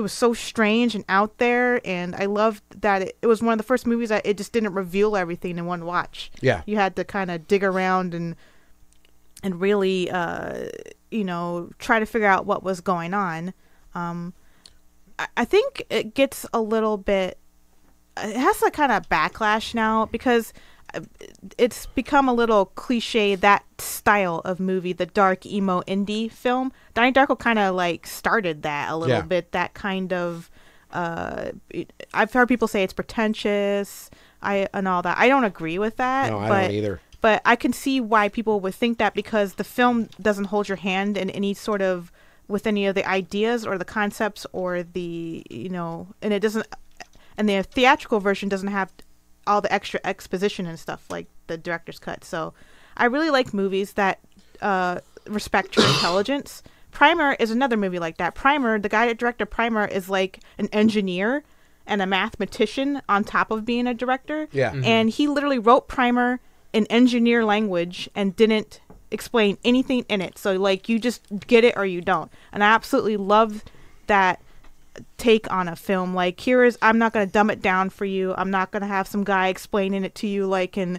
so strange and out there, and I loved that it was one of the first movies that it just didn't reveal everything in one watch. Yeah. You had to kind of dig around and really, try to figure out what was going on. I think it gets a little bit, it has a kind of backlash now because it's become a little cliche, that style of movie, the dark emo indie film. Donnie Darko kind of started that a little bit, that kind of I've heard people say it's pretentious and all that. I don't agree with that. No, I don't either. But I can see why people would think that, because the film doesn't hold your hand in any sort of, with any of the ideas or the concepts or the, and it doesn't, and the theatrical version doesn't have all the extra exposition and stuff like the director's cut. So I really like movies that respect your intelligence. Primer is another movie like that. Primer, the guy that directed Primer is an engineer and a mathematician on top of being a director. Yeah. Mm-hmm. And he literally wrote Primer in engineer language and didn't explain anything in it. So you just get it or you don't. And I absolutely love that take on a film. I'm not going to dumb it down for you. I'm not going to have some guy explaining it to you in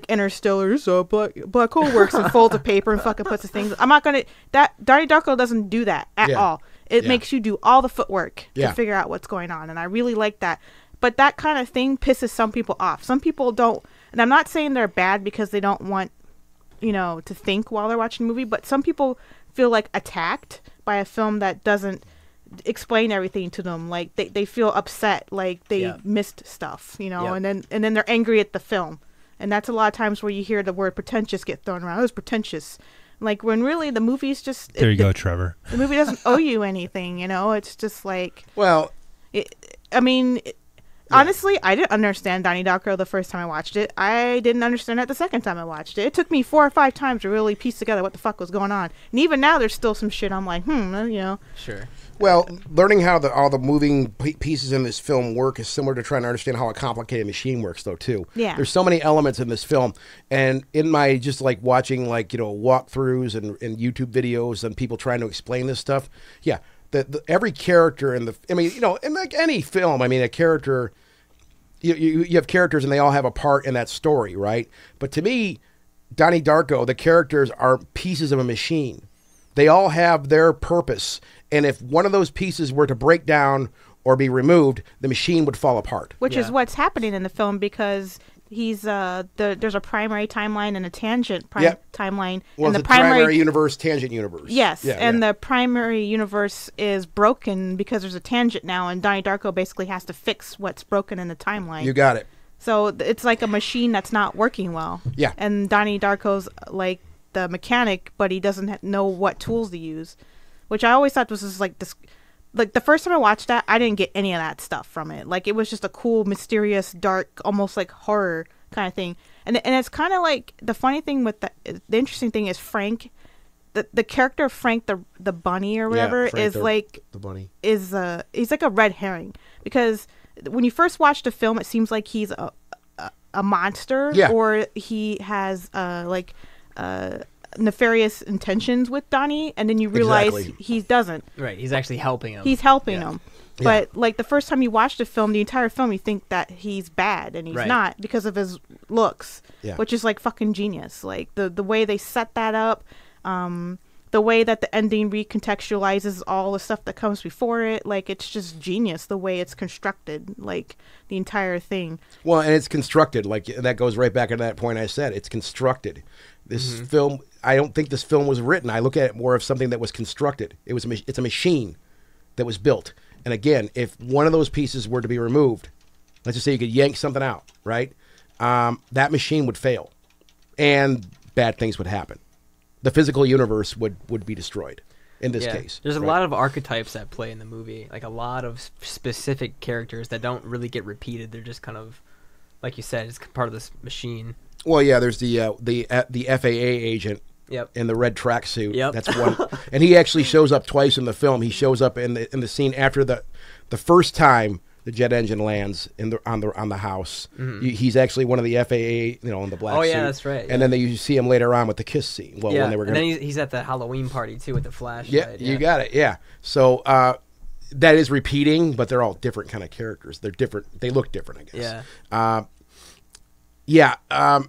Interstellar, so black hole works, and folds of paper and fucking puts the things. I'm not going to, that Donnie Darko doesn't do that at all. It makes you do all the footwork to figure out what's going on, and I really like that. But that kind of thing pisses some people off. Some people don't, and I'm not saying they're bad because they don't want, to think while they're watching a movie, but some people feel attacked by a film that doesn't explain everything to them. They feel upset, they missed stuff, and then they're angry at the film. And that's a lot of times where you hear the word pretentious get thrown around. It was pretentious. When really the movie's just... There you go, Trevor. The movie doesn't owe you anything, It's just Well... Honestly, I didn't understand Donnie Darko the first time I watched it. I didn't understand it the second time I watched it. It took me 4 or 5 times to really piece together what the fuck was going on. And even now, there's still some shit I'm Sure. Well, learning how all the moving pieces in this film work is similar to trying to understand how a complicated machine works, though, too. Yeah. There's so many elements in this film. And in my just watching, walkthroughs and YouTube videos and people trying to explain this stuff, every character in the, in any film, a character, you have characters and they all have a part in that story, right? But to me, Donnie Darko, the characters are pieces of a machine. They all have their purpose. And if one of those pieces were to break down or be removed, the machine would fall apart. Which is what's happening in the film, because he's there's a primary timeline and a tangent timeline. Well, and the primary universe, tangent universe. Yes, the primary universe is broken because there's a tangent now, and Donnie Darko basically has to fix what's broken in the timeline. You got it. So it's like a machine that's not working well. Yeah. And Donnie Darko's like the mechanic, but he doesn't know what tools to use, which I always thought was just like this. Like the first time I watched that, I didn't get any of that stuff from it. Like it was just a cool, mysterious, dark, almost like horror kind of thing. And it's kind of like the funny thing with the interesting thing is Frank, the character of Frank the bunny or whatever is like the bunny is he's like a red herring, because when you first watch the film, it seems like he's a monster, or he has nefarious intentions with Donnie, and then you realize he doesn't. Right, he's actually helping him. He's helping him. But like the first time you watch the film, the entire film, you think that he's bad, and he's not, because of his looks, which is like fucking genius. Like the way they set that up, the way that the ending recontextualizes all the stuff that comes before it, like it's just genius the way it's constructed, like the entire thing. Well, and it's constructed, like that goes right back to that point I said. It's constructed. This film, I don't think this film was written. I look at it more of something that was constructed. It's a machine that was built. And again, if one of those pieces were to be removed, let's just say you could yank something out, right? That machine would fail, and bad things would happen. The physical universe would be destroyed in this case. There's a lot of archetypes that play in the movie, like a lot of specific characters that don't really get repeated. They're just kind of, like you said, it's part of this machine. Well, yeah, there's the FAA agent in the red tracksuit. Yep. That's one, and he actually shows up twice in the film. He shows up in the scene after the first time the jet engine lands on the house. He's actually one of the FAA, in the black suit. Oh yeah, that's right. And then you see him later on with the kiss scene. Well, when they were and then he's at the Halloween party too with the flashlight. Yeah, you got it. Yeah. So that is repeating, but they're all different kind of characters. They're different. They look different, I guess. Yeah.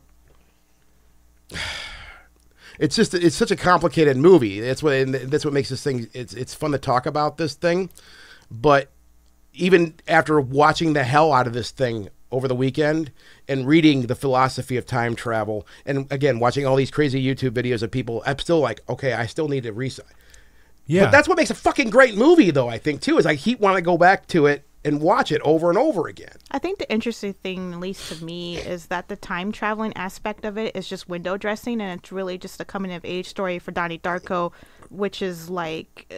It's such a complicated movie. That's what makes this thing. It's fun to talk about this thing, but even after watching the hell out of this thing over the weekend and reading the philosophy of time travel, and again watching all these crazy YouTube videos of people, I'm still like, okay, I still need to reset. Yeah, but that's what makes a fucking great movie, though. I think too is I want to go back to it and watch it over and over again. I think the interesting thing, at least to me, is that the time traveling aspect of it is just window dressing, and it's really just a coming of age story for Donnie Darko, which is like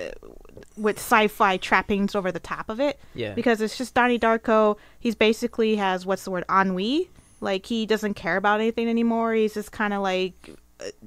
with sci-fi trappings over the top of it. Yeah. Because it's just Donnie Darko. He's basically has, what's the word, ennui. Like he doesn't care about anything anymore. He's just kind of like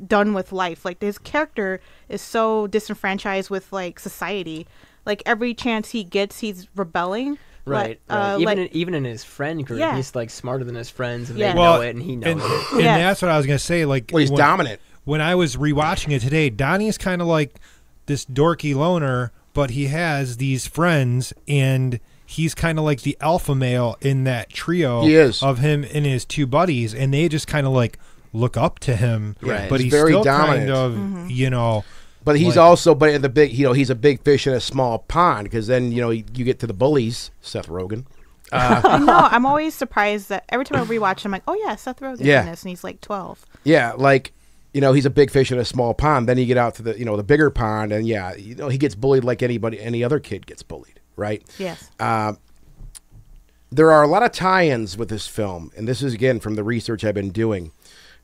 done with life. Like his character is so disenfranchised with like society. Like every chance he gets, he's rebelling. Right. Even in his friend group, he's like smarter than his friends, and they know it, and he knows it. And that's what I was gonna say. Like, he's dominant. When I was rewatching it today, Donnie is kind of like this dorky loner, but he has these friends, and he's kind of like the alpha male in that trio. He is. Of him and his two buddies, and they just kind of like look up to him. Right. But he's he's very still dominant. kind of, But he's also, in the big, he's a big fish in a small pond, because then, you get to the bullies, Seth Rogen. I know. I'm always surprised that every time I rewatch him, I'm like, oh yeah, Seth Rogen's in this, and he's like 12. Yeah, like, he's a big fish in a small pond. Then you get out to the, the bigger pond, and he gets bullied like any other kid gets bullied, right? Yes. There are a lot of tie-ins with this film, and this is, again, from the research I've been doing.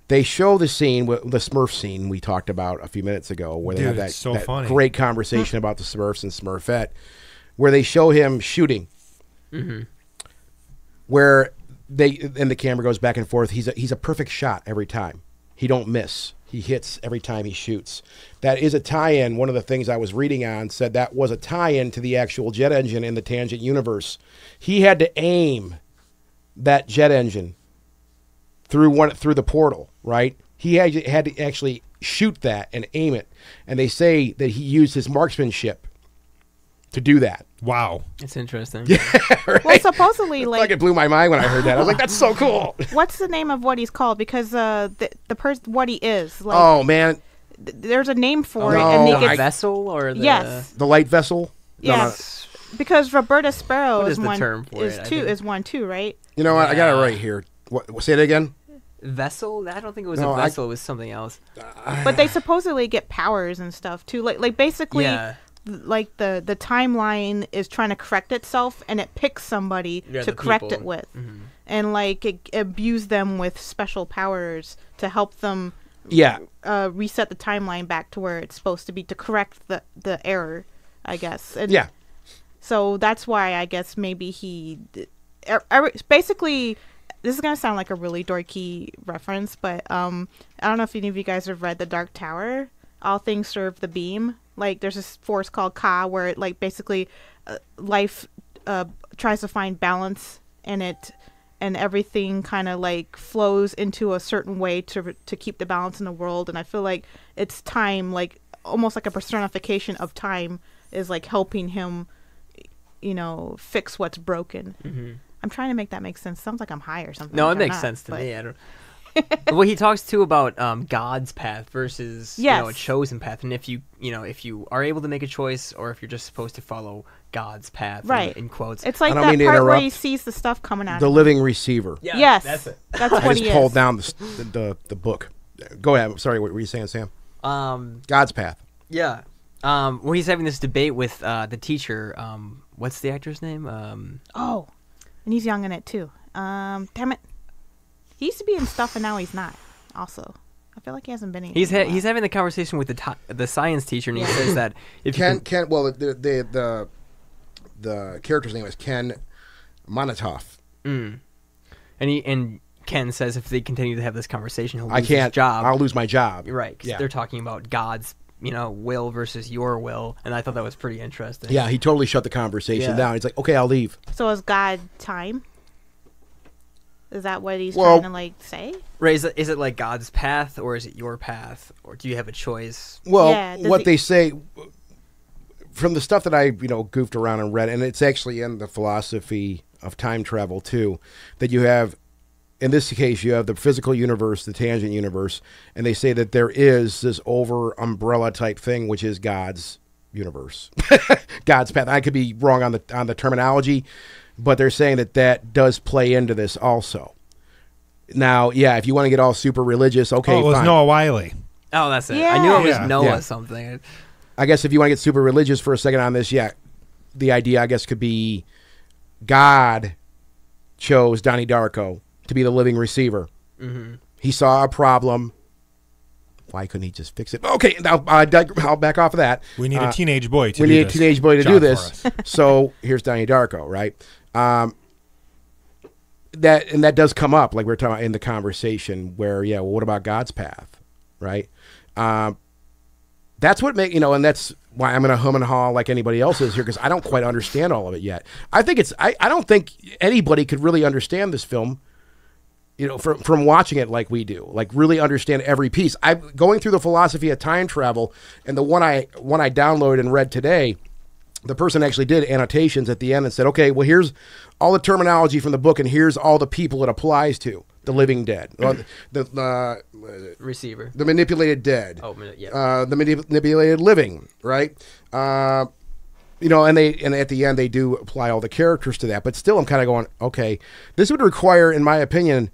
They show the scene, the Smurf scene we talked about a few minutes ago, where they have that great conversation about the Smurfs and Smurfette, where they show him shooting, where the camera goes back and forth. He's a perfect shot every time. He don't miss. He hits every time he shoots. That is a tie-in. One of the things I was reading on said that was a tie-in to the actual jet engine in the Tangent universe. He had to aim that jet engine through the portal, right? He had to actually shoot that and aim it. And they say that he used his marksmanship to do that. Wow. It's interesting. Yeah, right? Well, supposedly, like, it blew my mind when I heard that. I was like, that's so cool. What's the name of what he's called? Because the person, what he is. Like, oh, man. There's a name for it. No, and they the get vessel or the... Yes. The light vessel? Yes. because Roberta Sparrow What is is the one term for is it, I two think? is one too, right? You know what? I got it right here. What? Say it again. Vessel? I don't think it was No, a vessel. It was something else. But they supposedly get powers and stuff too. Like basically, Yeah. like the timeline is trying to correct itself, and it picks somebody Yeah, to the correct people. it with, Mhm. and like it abuse them with special powers to help them Yeah. reset the timeline back to where it's supposed to be to correct the error, I guess. And Yeah. so that's why I guess maybe basically. This is gonna sound like a really dorky reference, but I don't know if any of you guys have read The Dark Tower. All things serve the beam. Like there's this force called Ka, where it like basically life tries to find balance in it, and everything kind of like flows into a certain way to keep the balance in the world. And I feel like it's time, like almost like a personification of time, is like helping him, fix what's broken. Mm-hmm. I'm trying to make that make sense. Sounds like I'm high or something. No, like it I'm makes not, sense to but- me. I don't. Well, he talks too about God's path versus a Yes. chosen path, and if you are able to make a choice, or if you're just supposed to follow God's path, Right. in quotes. It's like I don't that mean to part where interrupt. he sees the stuff coming out The of him. living receiver. Yeah, Yes, that's it. that's I what just he pulled is. down the book. Go ahead. I'm sorry. What were you saying, Sam? God's path. Yeah. Well, he's having this debate with the teacher. What's the actor's name? Oh, and he's young in it too. Damn it. He used to be in stuff and now he's not. Also, I feel like he hasn't been in. He's in a while. he's having the conversation with the science teacher, and he says that if you Ken. Well, the character's name is Ken Monatoff. and Ken says if they continue to have this conversation, he'll lose I can't. his job. I'll lose my job. You're right. 'Cause Yeah. they're talking about God's will versus your will, and I thought that was pretty interesting. Yeah. He totally shut the conversation Yeah. down. He's like, okay, I'll leave. So is God time? Is that what he's Well- trying to like say? Ray, is it like God's path, or is it your path, or do you have a choice? Well, Yeah, does what he- they say from the stuff that I goofed around and read, and it's actually in the philosophy of time travel too, that you have, in this case, you have the physical universe, the tangent universe, and they say that there is this over umbrella type thing, which is God's universe, God's path. I could be wrong on the terminology, but they're saying that does play into this also. Now, yeah, if you want to get all super religious, okay, it was fine. Noah Wiley. Oh, that's it. I knew it was Yeah. Noah Yeah. something. I guess if you want to get super religious for a second on this, yeah, the idea I guess could be God chose Donnie Darko to be the living receiver. Mm-hmm. He saw a problem. Why couldn't he just fix it? Okay, I'll back off of that. We need a teenage boy to We do need this a teenage boy to job do for this. us. So here's Donnie Darko, right? That does come up, like we were talking about in the conversation, where well, what about God's path, right? That's what and that's why I'm going to hum and haw like anybody else is here, because I don't quite understand all of it yet. I think I don't think anybody could really understand this film, from watching it like we do, like really understand every piece. I'm going through the philosophy of time travel, and the one I downloaded and read today. The person actually did annotations at the end and said, okay, well, here's all the terminology from the book, and here's all the people it applies to. The living dead, the Receiver. the manipulated dead, Yeah. the manipulated living, right? And at the end they do apply all the characters to that, but still I'm kind of going, okay, this would require, in my opinion,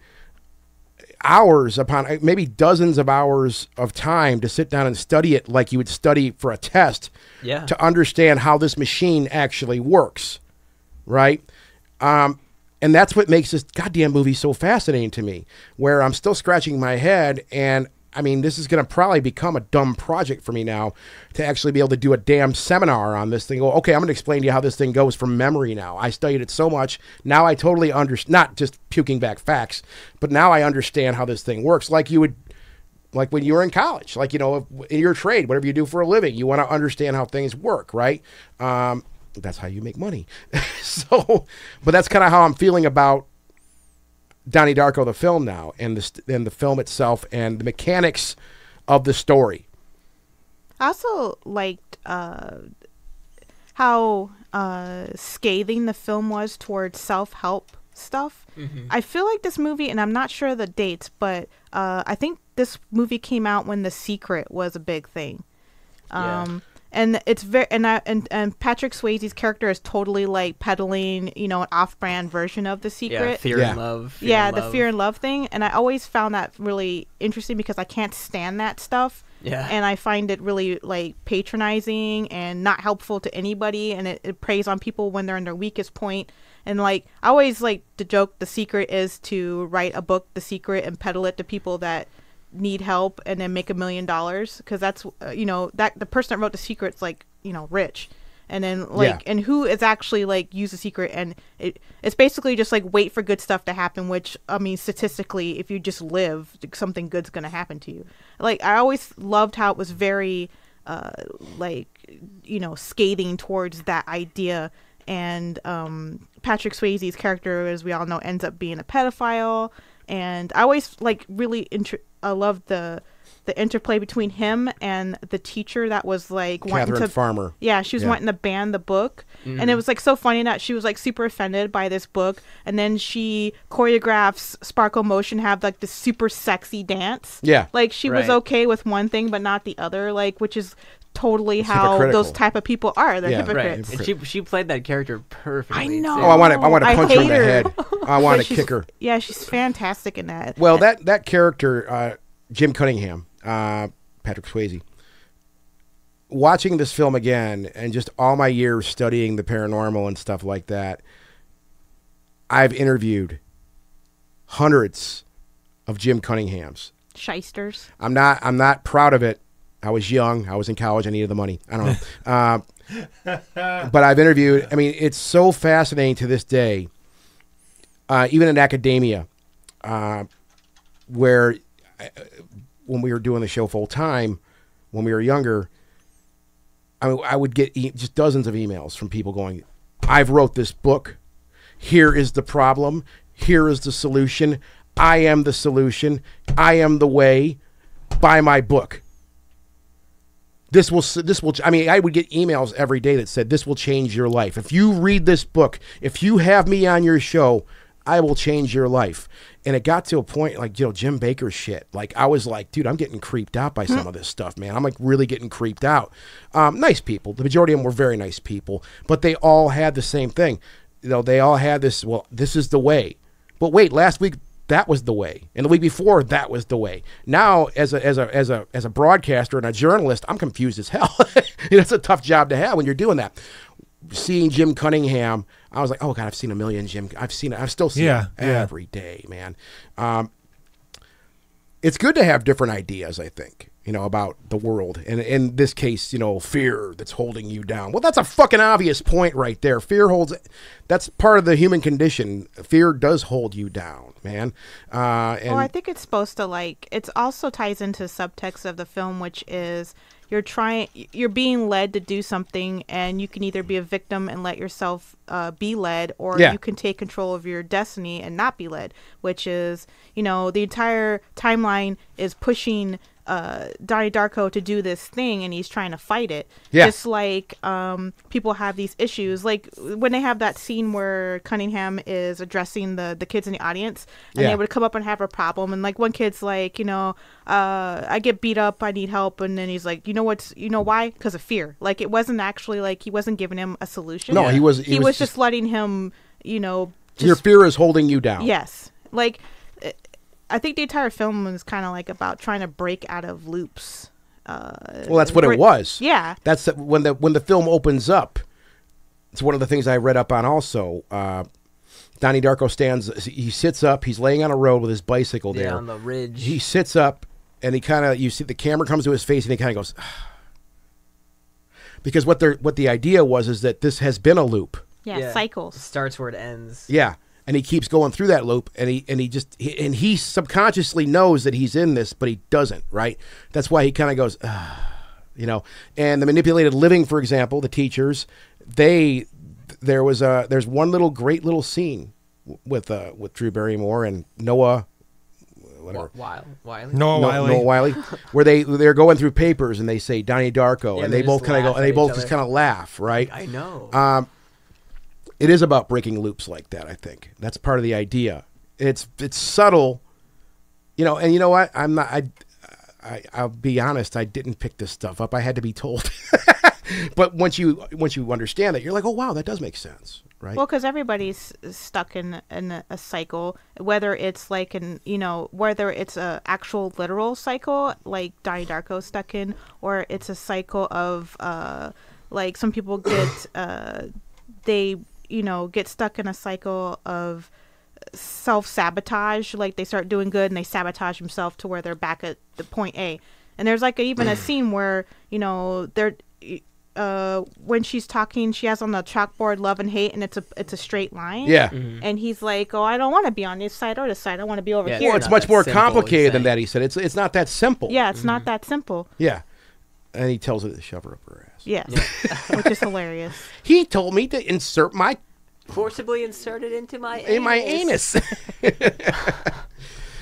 hours upon maybe dozens of hours of time to sit down and study it like you would study for a test, Yeah. to understand how this machine actually works, right? And that's what makes this goddamn movie so fascinating to me, where I'm still scratching my head. And I mean, this is going to probably become a dumb project for me now to actually be able to do a damn seminar on this thing. Go, okay, I'm going to explain to you how this thing goes from memory now. I studied it so much. Now I totally understand, not just puking back facts, but now I understand how this thing works. Like you would, like when you were in college, like, in your trade, whatever you do for a living, you want to understand how things work, right? That's how you make money. But that's kind of how I'm feeling about Donnie Darko, the film now, and the film itself, and the mechanics of the story. I also liked how scathing the film was towards self-help stuff. Mm-hmm. I feel like this movie, and I'm not sure the dates, but I think this movie came out when The Secret was a big thing. Yeah. And it's very and Patrick Swayze's character is totally like peddling, you know, an off-brand version of The Secret. Yeah, fear and love. Fear and love thing. And I always found that really interesting because I can't stand that stuff. Yeah. And I find it really like patronizing and not helpful to anybody, and it preys on people when they're in their weakest point. And like I always like to joke, The Secret is to write a book, The Secret, and peddle it to people that need help and then make $1 million, because that's you know, that the person that wrote The Secret's like, you know, rich, and then like and who is actually like use The Secret, and it's basically just like wait for good stuff to happen, which I mean statistically if you just live, something good's gonna happen to you. Like I always loved how it was very like, you know, scathing towards that idea. And Patrick Swayze's character, as we all know, ends up being a pedophile. And I always like really I love the interplay between him and the teacher that was like wanting Catherine to Farmer. Yeah, she was wanting to ban the book. And it was like so funny that she was like super offended by this book, and then she choreographs Sparkle Motion have like this super sexy dance. Yeah. Like she was okay with one thing but not the other, like, which is totally It's how hypocritical. those type of people are. They're hypocrites. Right. And she played that character perfectly. I know. too. Oh, I want to punch her in hate the her. head. I want But to kick her. Yeah, she's fantastic in that. Well, that character, Jim Cunningham, Patrick Swayze, watching this film again, and just all my years studying the paranormal and stuff like that, I've interviewed hundreds of Jim Cunninghams. Shysters. I'm not proud of it. I was young. I was in college. I needed the money. I don't know. But I've interviewed. I mean, it's so fascinating to this day, even in academia, where when we were doing the show full time, when we were younger, I would get just dozens of emails from people going, "I've wrote this book. Here is the problem. Here is the solution. I am the solution. I am the way. Buy my book. This will, I mean, I would get emails every day that said, this will change your life. If you read this book, if you have me on your show, I will change your life. And it got to a point like, you know, Jim Baker's shit. Like, I was like, dude, I'm getting creeped out by some of this stuff, man. I'm like really getting creeped out. Nice people. The majority of them were very nice people, but they all had the same thing. You know, they all had this, well, this is the way. But wait, last week, that was the way, and the week before that was the way. Now, as a broadcaster and a journalist, I'm confused as hell. You know, it's a tough job to have when you're doing that. Seeing Jim Cunningham, I was like, oh god, I've seen a million Jim. I've still seen it every day, man. It's good to have different ideas, I think, you know, about the world. And in this case, you know, fear that's holding you down. Well, that's a fucking obvious point right there. Fear that's part of the human condition. Fear does hold you down, man. And I think it's supposed to, like, it also ties into subtext of the film, which is you're being led to do something, and you can either be a victim and let yourself be led, or you can take control of your destiny and not be led, which is, you know, the entire timeline is pushing Donnie Darko to do this thing, and he's trying to fight it. Just like people have these issues, like when they have that scene where Cunningham is addressing the kids in the audience, and they would come up and have a problem, and like one kid's like, you know, I get beat up, I need help, and then he's like, you know why? Because of fear. Like, it wasn't actually like he wasn't giving him a solution. No, he was just letting him, you know, your fear is holding you down. Yes, like. I think the entire film was kind of like about trying to break out of loops. Well, that's what it was. Yeah. That's when the film opens up. It's one of the things I read up on also. Donnie Darko he sits up, he's laying on a road with his bicycle there. Yeah, on the ridge. He sits up, and he kind of, you see the camera comes to his face, and he kind of goes, because what the idea was is that this has been a loop. Yeah, cycles. It starts where it ends. Yeah. And he keeps going through that loop, and he subconsciously knows that he's in this, but he doesn't, right? That's why he kind of goes, you know. And the manipulated living, for example, the teachers, there's one great little scene with Drew Barrymore and Noah, whatever. Wiley. Noah Wiley, where they're going through papers and they say Donnie Darko, and they both kind of go, and they both just kind of laugh, right? I know. It is about breaking loops like that, I think. That's part of the idea. It's subtle, you know, and you know what? I'll be honest, I didn't pick this stuff up. I had to be told. But once you understand that, you're like, oh wow, that does make sense, right? Well, because everybody's stuck in a cycle, whether it's like whether it's a actual literal cycle like Donnie Darko stuck in, or it's a cycle of like some people get they get stuck in a cycle of self-sabotage, like they start doing good and they sabotage themselves to where they're back at the point A. And there's like even a scene where they're when she's talking, she has on the chalkboard love and hate, and it's a straight line. Yeah. And he's like, oh, I don't want to be on this side or this side, I want to be over Yeah, here. Well, it's much more complicated than that. He said it's not that simple. Yeah, it's not that simple. Yeah. And he tells her to shove her up her ass. Yes. Which is hilarious. He told me to insert my Forcibly inserted into my anus.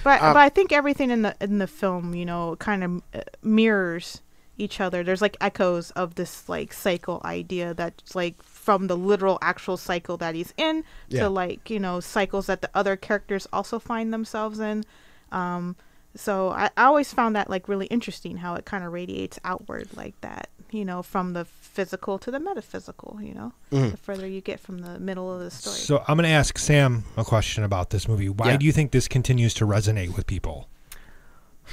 But I think everything in the film, kind of mirrors each other. There's like echoes of this like cycle idea that's like from the literal actual cycle that he's in to like cycles that the other characters also find themselves in. So I always found that like really interesting how it kind of radiates outward like that, from the physical to the metaphysical, the further you get from the middle of the story. So I'm going to ask Sam a question about this movie. Why do you think this continues to resonate with people?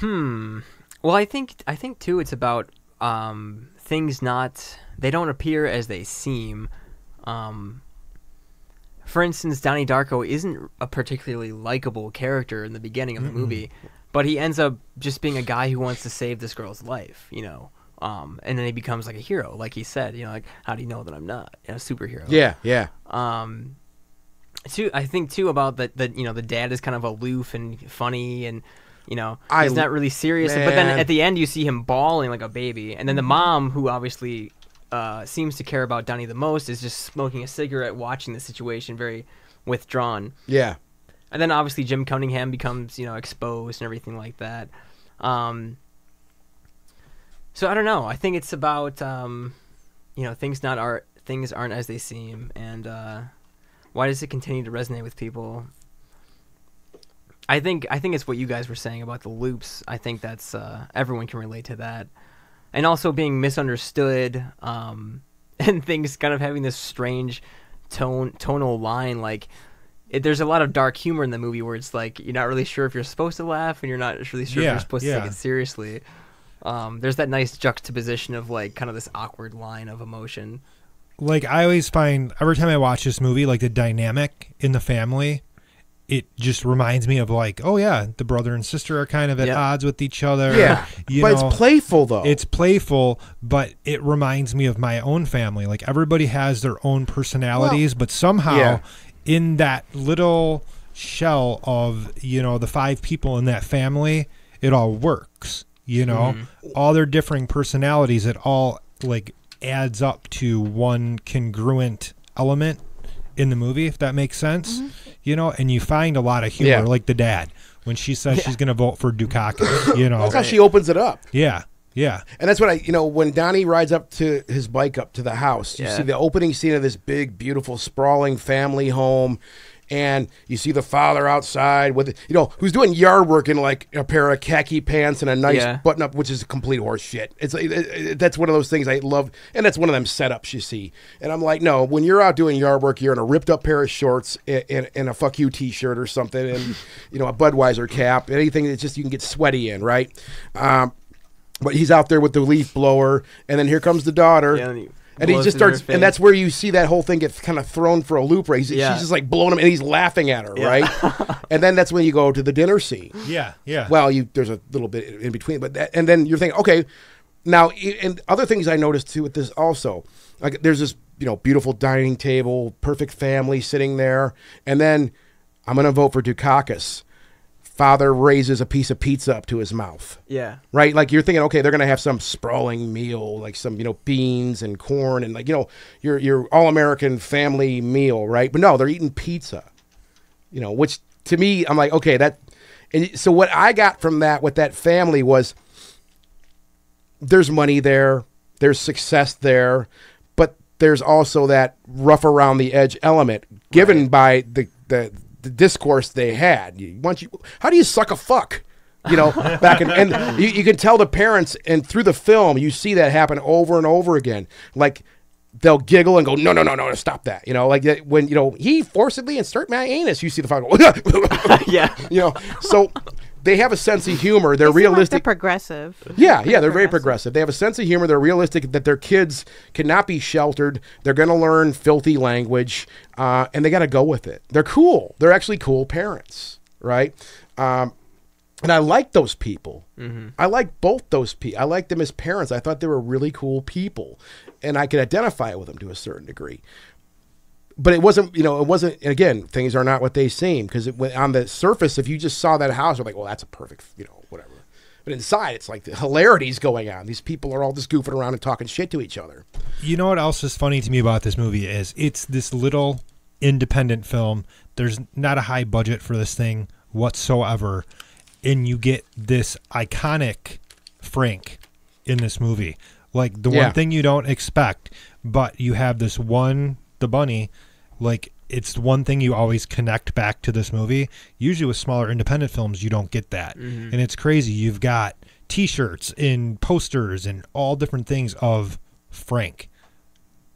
Well, I think too it's about things they don't appear as they seem. For instance, Donnie Darko isn't a particularly likable character in the beginning of the movie, but he ends up just being a guy who wants to save this girl's life, and then he becomes like a hero, like he said, like, how do you know that I'm not a superhero? Yeah, yeah. I think too about that the dad is kind of aloof and funny, and he's not really serious. But then at the end, you see him bawling like a baby, and then the mom, who obviously seems to care about Donnie the most, is just smoking a cigarette, watching the situation, very withdrawn. Yeah. And then obviously Jim Cunningham becomes exposed and everything like that. So I don't know. I think it's about things aren't as they seem, and why does it continue to resonate with people? I think it's what you guys were saying about the loops. I think that's everyone can relate to that, and also being misunderstood, and things kind of having this strange tonal line. Like there's a lot of dark humor in the movie where it's like you're not really sure if you're supposed to laugh, and you're not really sure if you're supposed to take it seriously. There's that nice juxtaposition of like kind of this awkward line of emotion. Like I always find every time I watch this movie, like the dynamic in the family, it just reminds me of like, oh yeah, the brother and sister are kind of at odds with each other. Yeah, but it's playful though. It's playful, but it reminds me of my own family. Like everybody has their own personalities, but somehow in that little shell of, the 5 people in that family, it all works. All their differing personalities, it all like adds up to one congruent element in the movie, if that makes sense. And you find a lot of humor, like the dad when she says she's going to vote for Dukakis. That's how she opens it up. Yeah. And that's what when Donnie rides up to his bike up to the house, you see the opening scene of this big, beautiful, sprawling family home. And you see the father outside with, who's doing yard work in like a pair of khaki pants and a nice button up, which is complete horse shit. It's that's one of those things I love. And that's one of them setups you see. And I'm like, no, when you're out doing yard work, you're in a ripped up pair of shorts and a fuck you t-shirt or something. And, a Budweiser cap, anything that's just, you can get sweaty in. Right. But he's out there with the leaf blower. And then here comes the daughter. Yeah, and he just starts, and that's where you see that whole thing get kind of thrown for a loop. Right? She's just like blowing him, and he's laughing at her, right? And then that's when you go to the dinner scene. Yeah. Well, there's a little bit in between, but and then you're thinking, okay, now, and other things I noticed too with this also, like there's this beautiful dining table, perfect family sitting there, and then I'm gonna vote for Dukakis. Father raises a piece of pizza up to his mouth. Yeah. Right? Like you're thinking, okay, they're going to have some sprawling meal, like some, beans and corn and like, your all-American family meal, right? But no, they're eating pizza, which to me, I'm like, okay, and so what I got from that with that family was there's money there, there's success there, but there's also that rough around the edge element given by the discourse they had. How do you suck a fuck? You know, back in, and you can tell the parents, and through the film, you see that happen over and over again. Like, they'll giggle and go, no, stop that. You know, like when, you know, he forcibly insert my anus, you see the father go, Yeah. you know, so they have a sense of humor. They're They seem like realistic. they're progressive. Yeah, they're very progressive. They have a sense of humor. They're realistic that their kids cannot be sheltered. They're going to learn filthy language, and they got to go with it. They're cool. They're actually cool parents, right? And I like those people. Mm-hmm. I like both those people. I like them as parents. I thought they were really cool people, and I could identify with them to a certain degree. But it wasn't, you know, and again, things are not what they seem, because on the surface, if you just saw that house, you're like, well, that's a perfect, you know, whatever. But inside, it's like the hilarity's going on. These people are all just goofing around and talking shit to each other. You know what else is funny to me about this movie is it's this little independent film. There's not a high budget for this thing whatsoever. And you get this iconic Frank in this movie. Like the one thing you don't expect, but you have this one, the bunny, like it's the one thing you always connect back to this movie. Usually with smaller independent films, you don't get that. Mm-hmm. And it's crazy. You've got T-shirts and posters and all different things of Frank.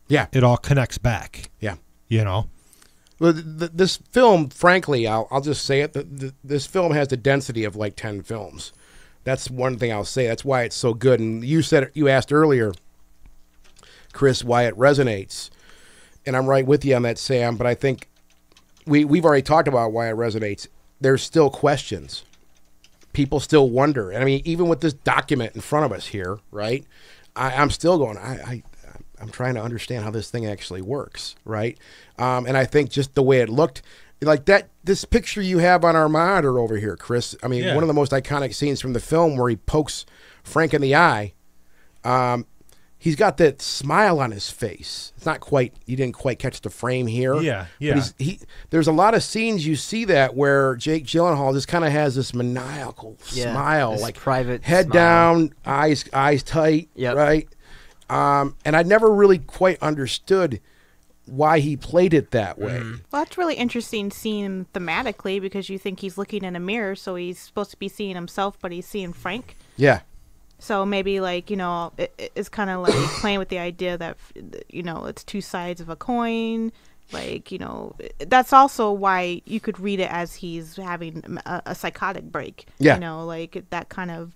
Yeah. It all connects back. Yeah. You know? Well, this film, frankly, I'll just say it. This film has the density of like 10 films. That's one thing I'll say. That's why it's so good. And you asked earlier, Chris, why it resonates. And I'm right with you on that, Sam. But I think we've already talked about why it resonates. There's still questions. People still wonder. And I mean, even with this document in front of us here, right? I'm still going, I'm trying to understand how this thing actually works, right? And I think just the way it looked, like this picture you have on our monitor over here, Chris, I mean, one of the most iconic scenes from the film where he pokes Frank in the eye, he's got that smile on his face. It's not quite, you didn't quite catch the frame here. Yeah. But there's a lot of scenes you see that where Jake Gyllenhaal just kind of has this maniacal smile, like private head smile. down, eyes tight, right? And I never really quite understood why he played it that way. Well, that's really interesting seeing thematically, because you think he's looking in a mirror, so he's supposed to be seeing himself, but he's seeing Frank. Yeah. So maybe, like, you know, it's kind of like playing with the idea that, you know, it's two sides of a coin. Like, you know, that's also why you could read it as he's having a psychotic break. Yeah. You know, like that kind of,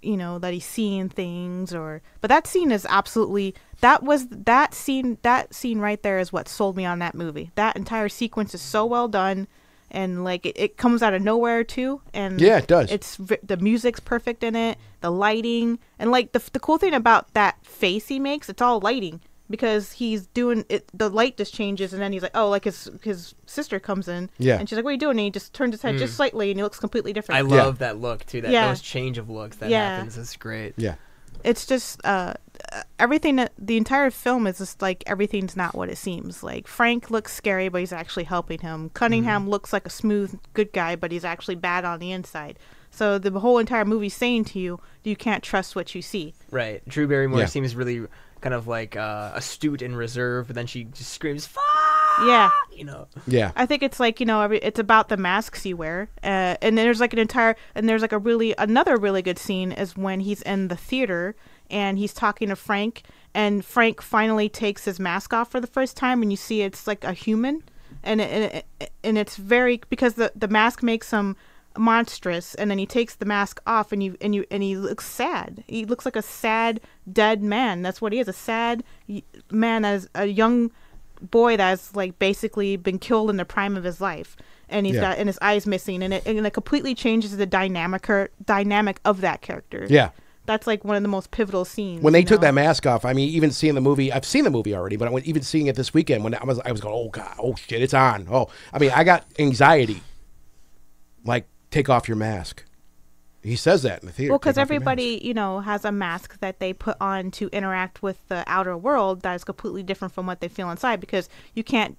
you know, that he's seeing things but that scene is absolutely, that scene right there is what sold me on that movie. That entire sequence is so well done. And like it comes out of nowhere too, and yeah, it does. The music's perfect in it, the lighting, and like the cool thing about that face he makes, it's all lighting, because he's doing it. The light just changes, and then he's like, oh, like his sister comes in, and she's like, what are you doing? And he just turns his head just slightly, and he looks completely different. I love that look too. Those change of looks that happens is great. Yeah, it's just everything. The entire film is just like everything's not what it seems. Like Frank looks scary, but he's actually helping him. Cunningham looks like a smooth good guy, but he's actually bad on the inside. So the whole entire movie's saying to you, you can't trust what you see. Right. Drew Barrymore seems really kind of like astute and reserved, but then she just screams, "Fuck!" Yeah. You know. Yeah. I think it's like, you know, it's about the masks you wear, and there's like another really good scene is when he's in the theater and he's talking to Frank, and Frank finally takes his mask off for the first time, and you see it's like a human, and it's very, because the mask makes him monstrous, and then he takes the mask off, and he looks sad. He looks like a sad dead man. That's what he is, a sad man, as a young boy that's like basically been killed in the prime of his life, and he's got, and his eyes missing, and it completely changes the dynamic of that character. Yeah. That's like one of the most pivotal scenes. When they took that mask off, I mean, even seeing the movie, I've seen the movie already, but even seeing it this weekend, when I was going, oh God, oh shit, it's on. Oh, I mean, I got anxiety. Like, take off your mask. He says that in the theater. Well, because everybody, you know, has a mask that they put on to interact with the outer world that is completely different from what they feel inside, because you can't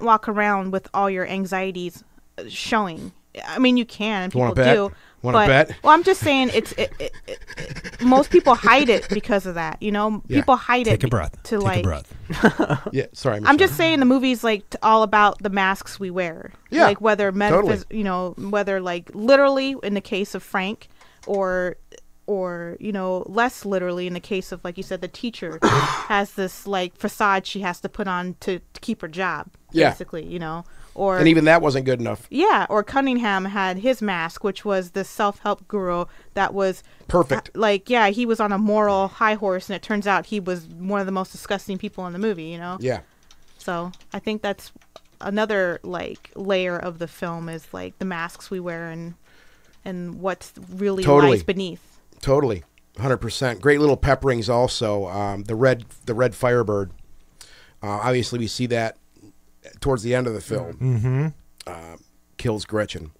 walk around with all your anxieties showing. I mean, you can, and people do, Want to bet? Well, I'm just saying most people hide it because of that. People hide it. Take a breath. To Take a breath. Yeah, sorry. I'm Michelle. just saying the movie's like all about the masks we wear. Yeah, like whether totally. Whether like literally in the case of Frank, or less literally in the case of, like you said, the teacher has this like facade she has to put on to keep her job. Yeah. Basically, Or, And even that wasn't good enough. yeah, or Cunningham had his mask, which was the self-help guru that was Perfect. He was on a moral high horse, and it turns out he was one of the most disgusting people in the movie, Yeah. So I think that's another like layer of the film is like the masks we wear and what's really Totally. lies beneath. Totally. 100%. Great little pepperings also. The red Firebird. Obviously, we see that towards the end of the film. Kills Gretchen.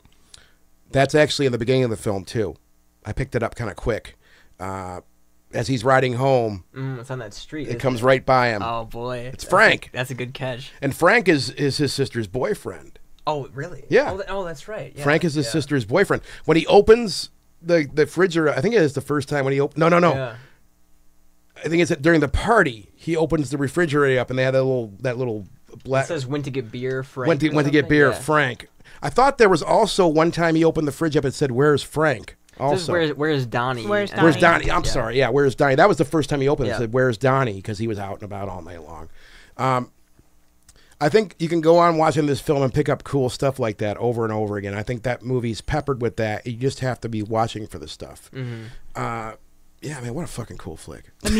That's actually in the beginning of the film, too. I picked it up kind of quick. As he's riding home, It's on that street. it comes right by him. Oh boy, It's Frank. That's a good catch. And Frank is his sister's boyfriend. Oh really? Yeah. Oh, that's right. Yeah, Frank is his sister's boyfriend. When he opens the refrigerator, I think it is the first time when he opens. No. Yeah. I think it's during the party. He opens the refrigerator up, and they had that little black. It says when to get beer, Frank. went to or get something? beer, Yeah. Frank. I thought there was also one time he opened the fridge up and said, "Where's Frank?" This is Also, where's Donnie? Where's where's Donnie? Donnie? I'm sorry. Yeah, where's Donnie? That was the first time he opened it. Yeah. Said, "Where's Donnie?" Because he was out and about all night long. I think you can go on watching this film and pick up cool stuff like that over and over again. I think that movie's peppered with that. You just have to be watching for the stuff. Yeah, man, what a fucking cool flick. The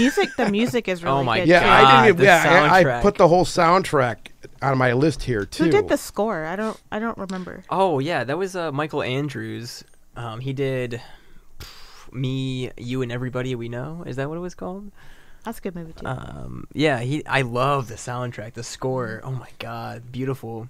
music is really Oh my good. Yeah, too. I didn't. the I soundtrack. put the whole soundtrack on my list here too. Who did the score? I don't remember. Oh yeah, that was Michael Andrews. He did Me, You, and Everybody We Know. Is that what it was called? That's a good movie too. Yeah. I love the soundtrack, the score. Oh my god, beautiful.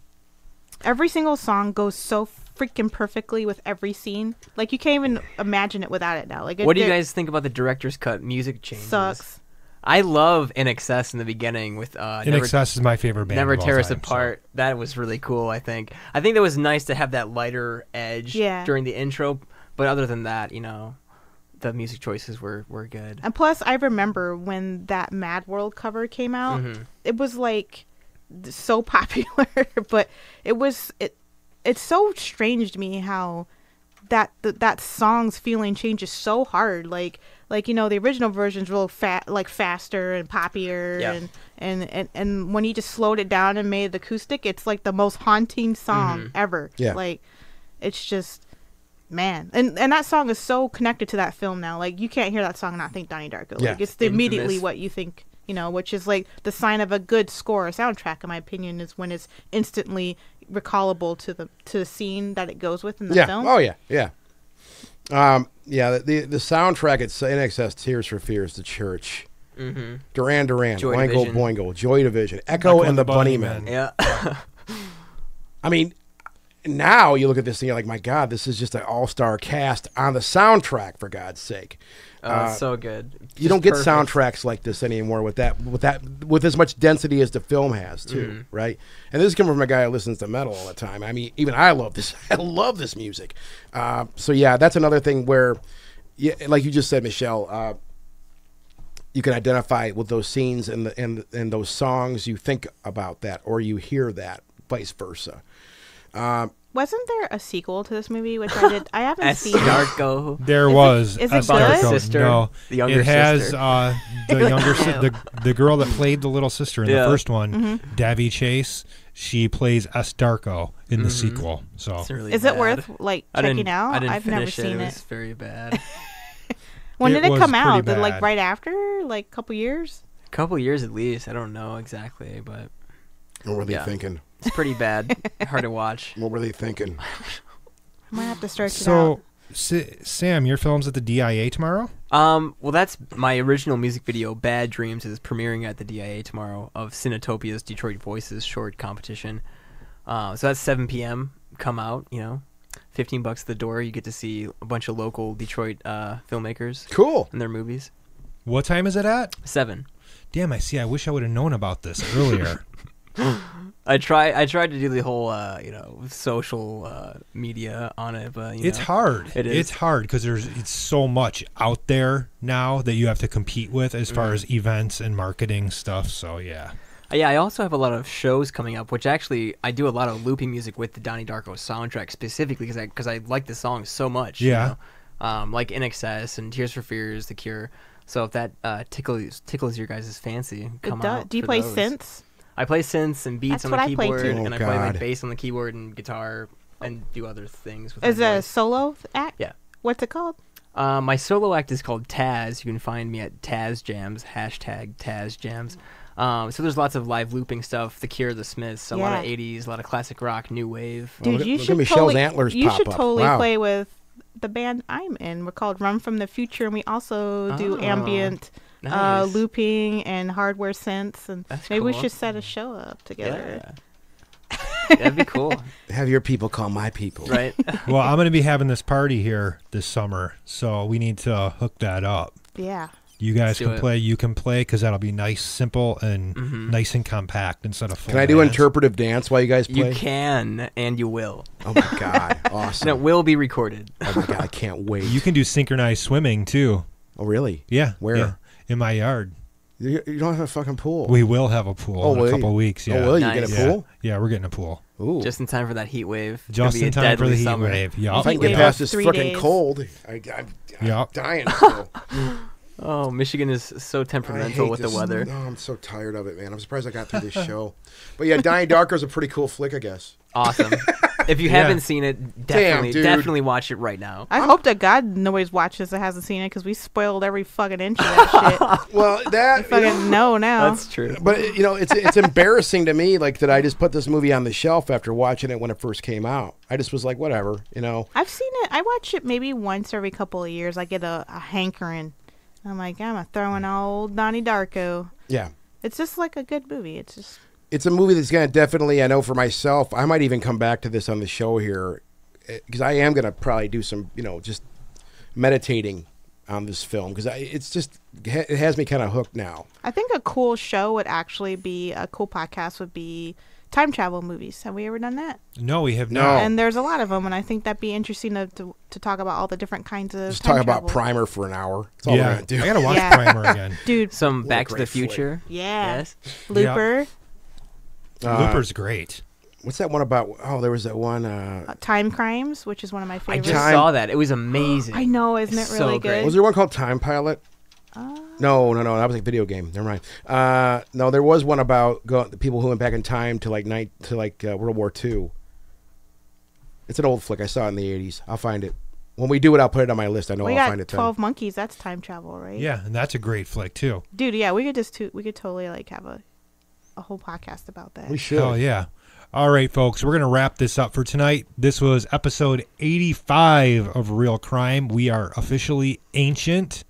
Every single song goes so freaking perfectly with every scene. Like you can't even imagine it without it now. Like What do you guys think about the director's cut music changes? sucks. I love In Excess in the beginning with In Excess is my favorite band. Never of all Tear Us time, Apart. That was really cool, I think. I think that was nice to have that lighter edge Yeah. during the intro. But other than that, the music choices were good. And plus, I remember when that Mad World cover came out. It was like so popular, but it's so strange to me how that song's feeling changes so hard. Like the original version's real faster and poppier, Yeah. and when he just slowed it down and made it acoustic, it's like the most haunting song ever. Yeah. Like it's just. Man, and that song is so connected to that film now. Like you can't hear that song and not think Donnie Darko. Yeah. Like it's immediately Infamous. what you think, which is like the sign of a good score or soundtrack, in my opinion, is when it's instantly recallable to the scene that it goes with in the film. Oh yeah. The soundtrack it's In Excess, Tears for Fears, The Church, Duran Duran, Joy Oingo Division. Boingo, Joy Division, Echo and the Bunnymen. Yeah. I mean, now you look at this and you're like, my God, this is just an all-star cast on the soundtrack, for God's sake. It's so good. You don't get soundtracks like this anymore with as much density as the film has too, right? And this is coming from a guy who listens to metal all the time. I mean, even I love this. I love this music. So yeah, that's another thing where, like you just said, Michelle, you can identify with those scenes and those songs. You think about that, or you hear that, vice versa. Wasn't there a sequel to this movie, which I haven't S. seen? Darko. There was. Is it S. good? Darko. Sister, No, the younger it has sister. The younger the girl that played the little sister in Yeah. the first one, Davy Chase. She plays S. Darko in the sequel. So It's really Is it bad. worth checking out? I didn't I've never finish seen it. It it. was very bad. When It did it was come pretty out? bad. Like right after, like a couple years? A couple years at least. I don't know exactly, but What were they Yeah. thinking? it's pretty bad. Hard to watch. What were they thinking? I might have to search it So, out. Sam, your film's at the DIA tomorrow? Well, that's my original music video. Bad Dreams is premiering at the DIA tomorrow of Cinetopia's Detroit Voices short competition. So that's 7 p.m. Come out, $15 at the door. You get to see a bunch of local Detroit filmmakers Cool. and their movies. What time is it at? 7. Damn, I wish I would have known about this earlier. I tried to do the whole, social media on it, but It's hard. It is. It's hard because it's so much out there now that you have to compete with as far as events and marketing stuff. So yeah. Yeah, I also have a lot of shows coming up, which actually I do a lot of looping music with the Donnie Darko soundtrack specifically because I like the song so much. Yeah. Like In Excess and Tears for Fears, The Cure. So if that tickles your guys' fancy, come out. Do you for play those. synths? I play synths and beats That's on the what I play keyboard, too. and I Oh, play my God. bass on the keyboard and guitar and do other things. With Is my it a voice. solo act? Yeah. What's it called? My solo act is called Taz. You can find me at Taz Jams, #Taz Jams. So there's lots of live looping stuff, The Cure, The Smiths, a lot of Yeah. 80s, a lot of classic rock, new wave. Well, Dude, look you at should Michelle's totally, antlers you pop should up. totally Wow. play with the band I'm in. We're called Run from the Future, and we also do Oh, ambient nice. looping and hardware synths. And That's maybe we cool. should set a show up together. Yeah. That'd be cool, Have your people call my people. right? Well, I'm going to be having this party here this summer, so we need to hook that up. Yeah. You guys Let's do can it. play, you can play, because that'll be nice, simple, and nice and compact instead of full Can I do bands. interpretive dance while you guys play? You can and you will. Oh my God, awesome! And it will be recorded. Oh my God, I can't wait. You can do synchronized swimming too. Oh really? Yeah. Where? yeah, in my yard. You don't have a fucking pool. We will have a pool Oh, in will a you? couple weeks. Yeah. Oh, will you Nice. get a yeah. pool? Yeah, we're getting a pool. Ooh. Just in time for that heat wave. It's Just gonna be in a time for the deadly heat summer. wave. if Yup. I can get wave past of this 3 freaking days. cold, I'm Yup. dying. Still. Oh, Michigan is so I temperamental hate with this. the weather. No, I'm so tired of it, man. I'm surprised I got through this show. But yeah, Donnie Darko's a pretty cool flick, I guess. Awesome. If you Yeah. haven't seen it, definitely, dude. definitely watch it right now. I hope to God nobody's watches that hasn't seen it because we spoiled every fucking inch of that shit. Well, that. Fucking know now. That's true. But it's embarrassing to me, like that I just put this movie on the shelf after watching it when it first came out. I just was like, whatever. I've seen it. I watch it maybe once every couple of years. I get a hankering. I'm like, I'm going to throw in old Donnie Darko. Yeah. It's just like a good movie. It's just. It's a movie that's going to definitely, I know for myself, I might even come back to this on the show here because I am going to probably do some, just meditating on this film because it has me kind of hooked now. I think a cool show would actually be, a cool podcast would be time travel movies. Have we ever done that? No, we have No. not. And there's a lot of them, and I think that'd be interesting to talk about all the different kinds of Just time talk about travel. Primer for an hour. That's all we're Yeah, going to do. I gotta watch Yeah. Primer again. Dude, Some What a Back to the great flick. Future. yeah. Yes. Looper, Looper's great. What's that one about? Oh, there was that one. Time Crimes, which is one of my I favorites. just Time- saw that. It was amazing. I know, isn't it It's really so good? great. Was there one called Time Pilot? No, that was a video game. Never mind. No, there was one about the people who went back in time to World War II. It's an old flick. I saw it in the 80s. I'll find it. When we do it, I'll put it on my list. I know We I'll got find it 12 then. Monkeys. That's time travel, right? Yeah, and that's a great flick too. Dude, yeah, we could totally have a whole podcast about that. We should. Hell yeah. All right, folks, we're going to wrap this up for tonight. This was episode 85 of Real Crime. We are officially ancient.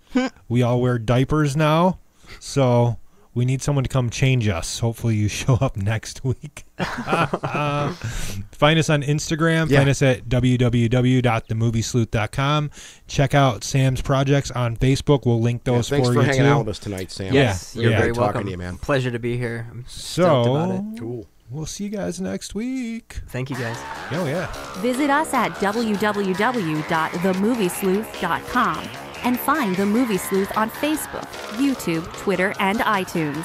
We all wear diapers now. So we need someone to come change us. Hopefully you show up next week. Find us on Instagram. Yeah. Find us at www.themoviesleuth.com. Check out Sam's projects on Facebook. We'll link Yeah, those thanks for for you hanging too. out with us tonight, Sam. Yes, Yeah, you're yeah. very Great talking welcome. to you, man. Pleasure to be here. I'm stoked about it. Cool. We'll see you guys next week. Thank you, guys. Oh, yeah. Visit us at www.themoviesleuth.com and find The Movie Sleuth on Facebook, YouTube, Twitter, and iTunes.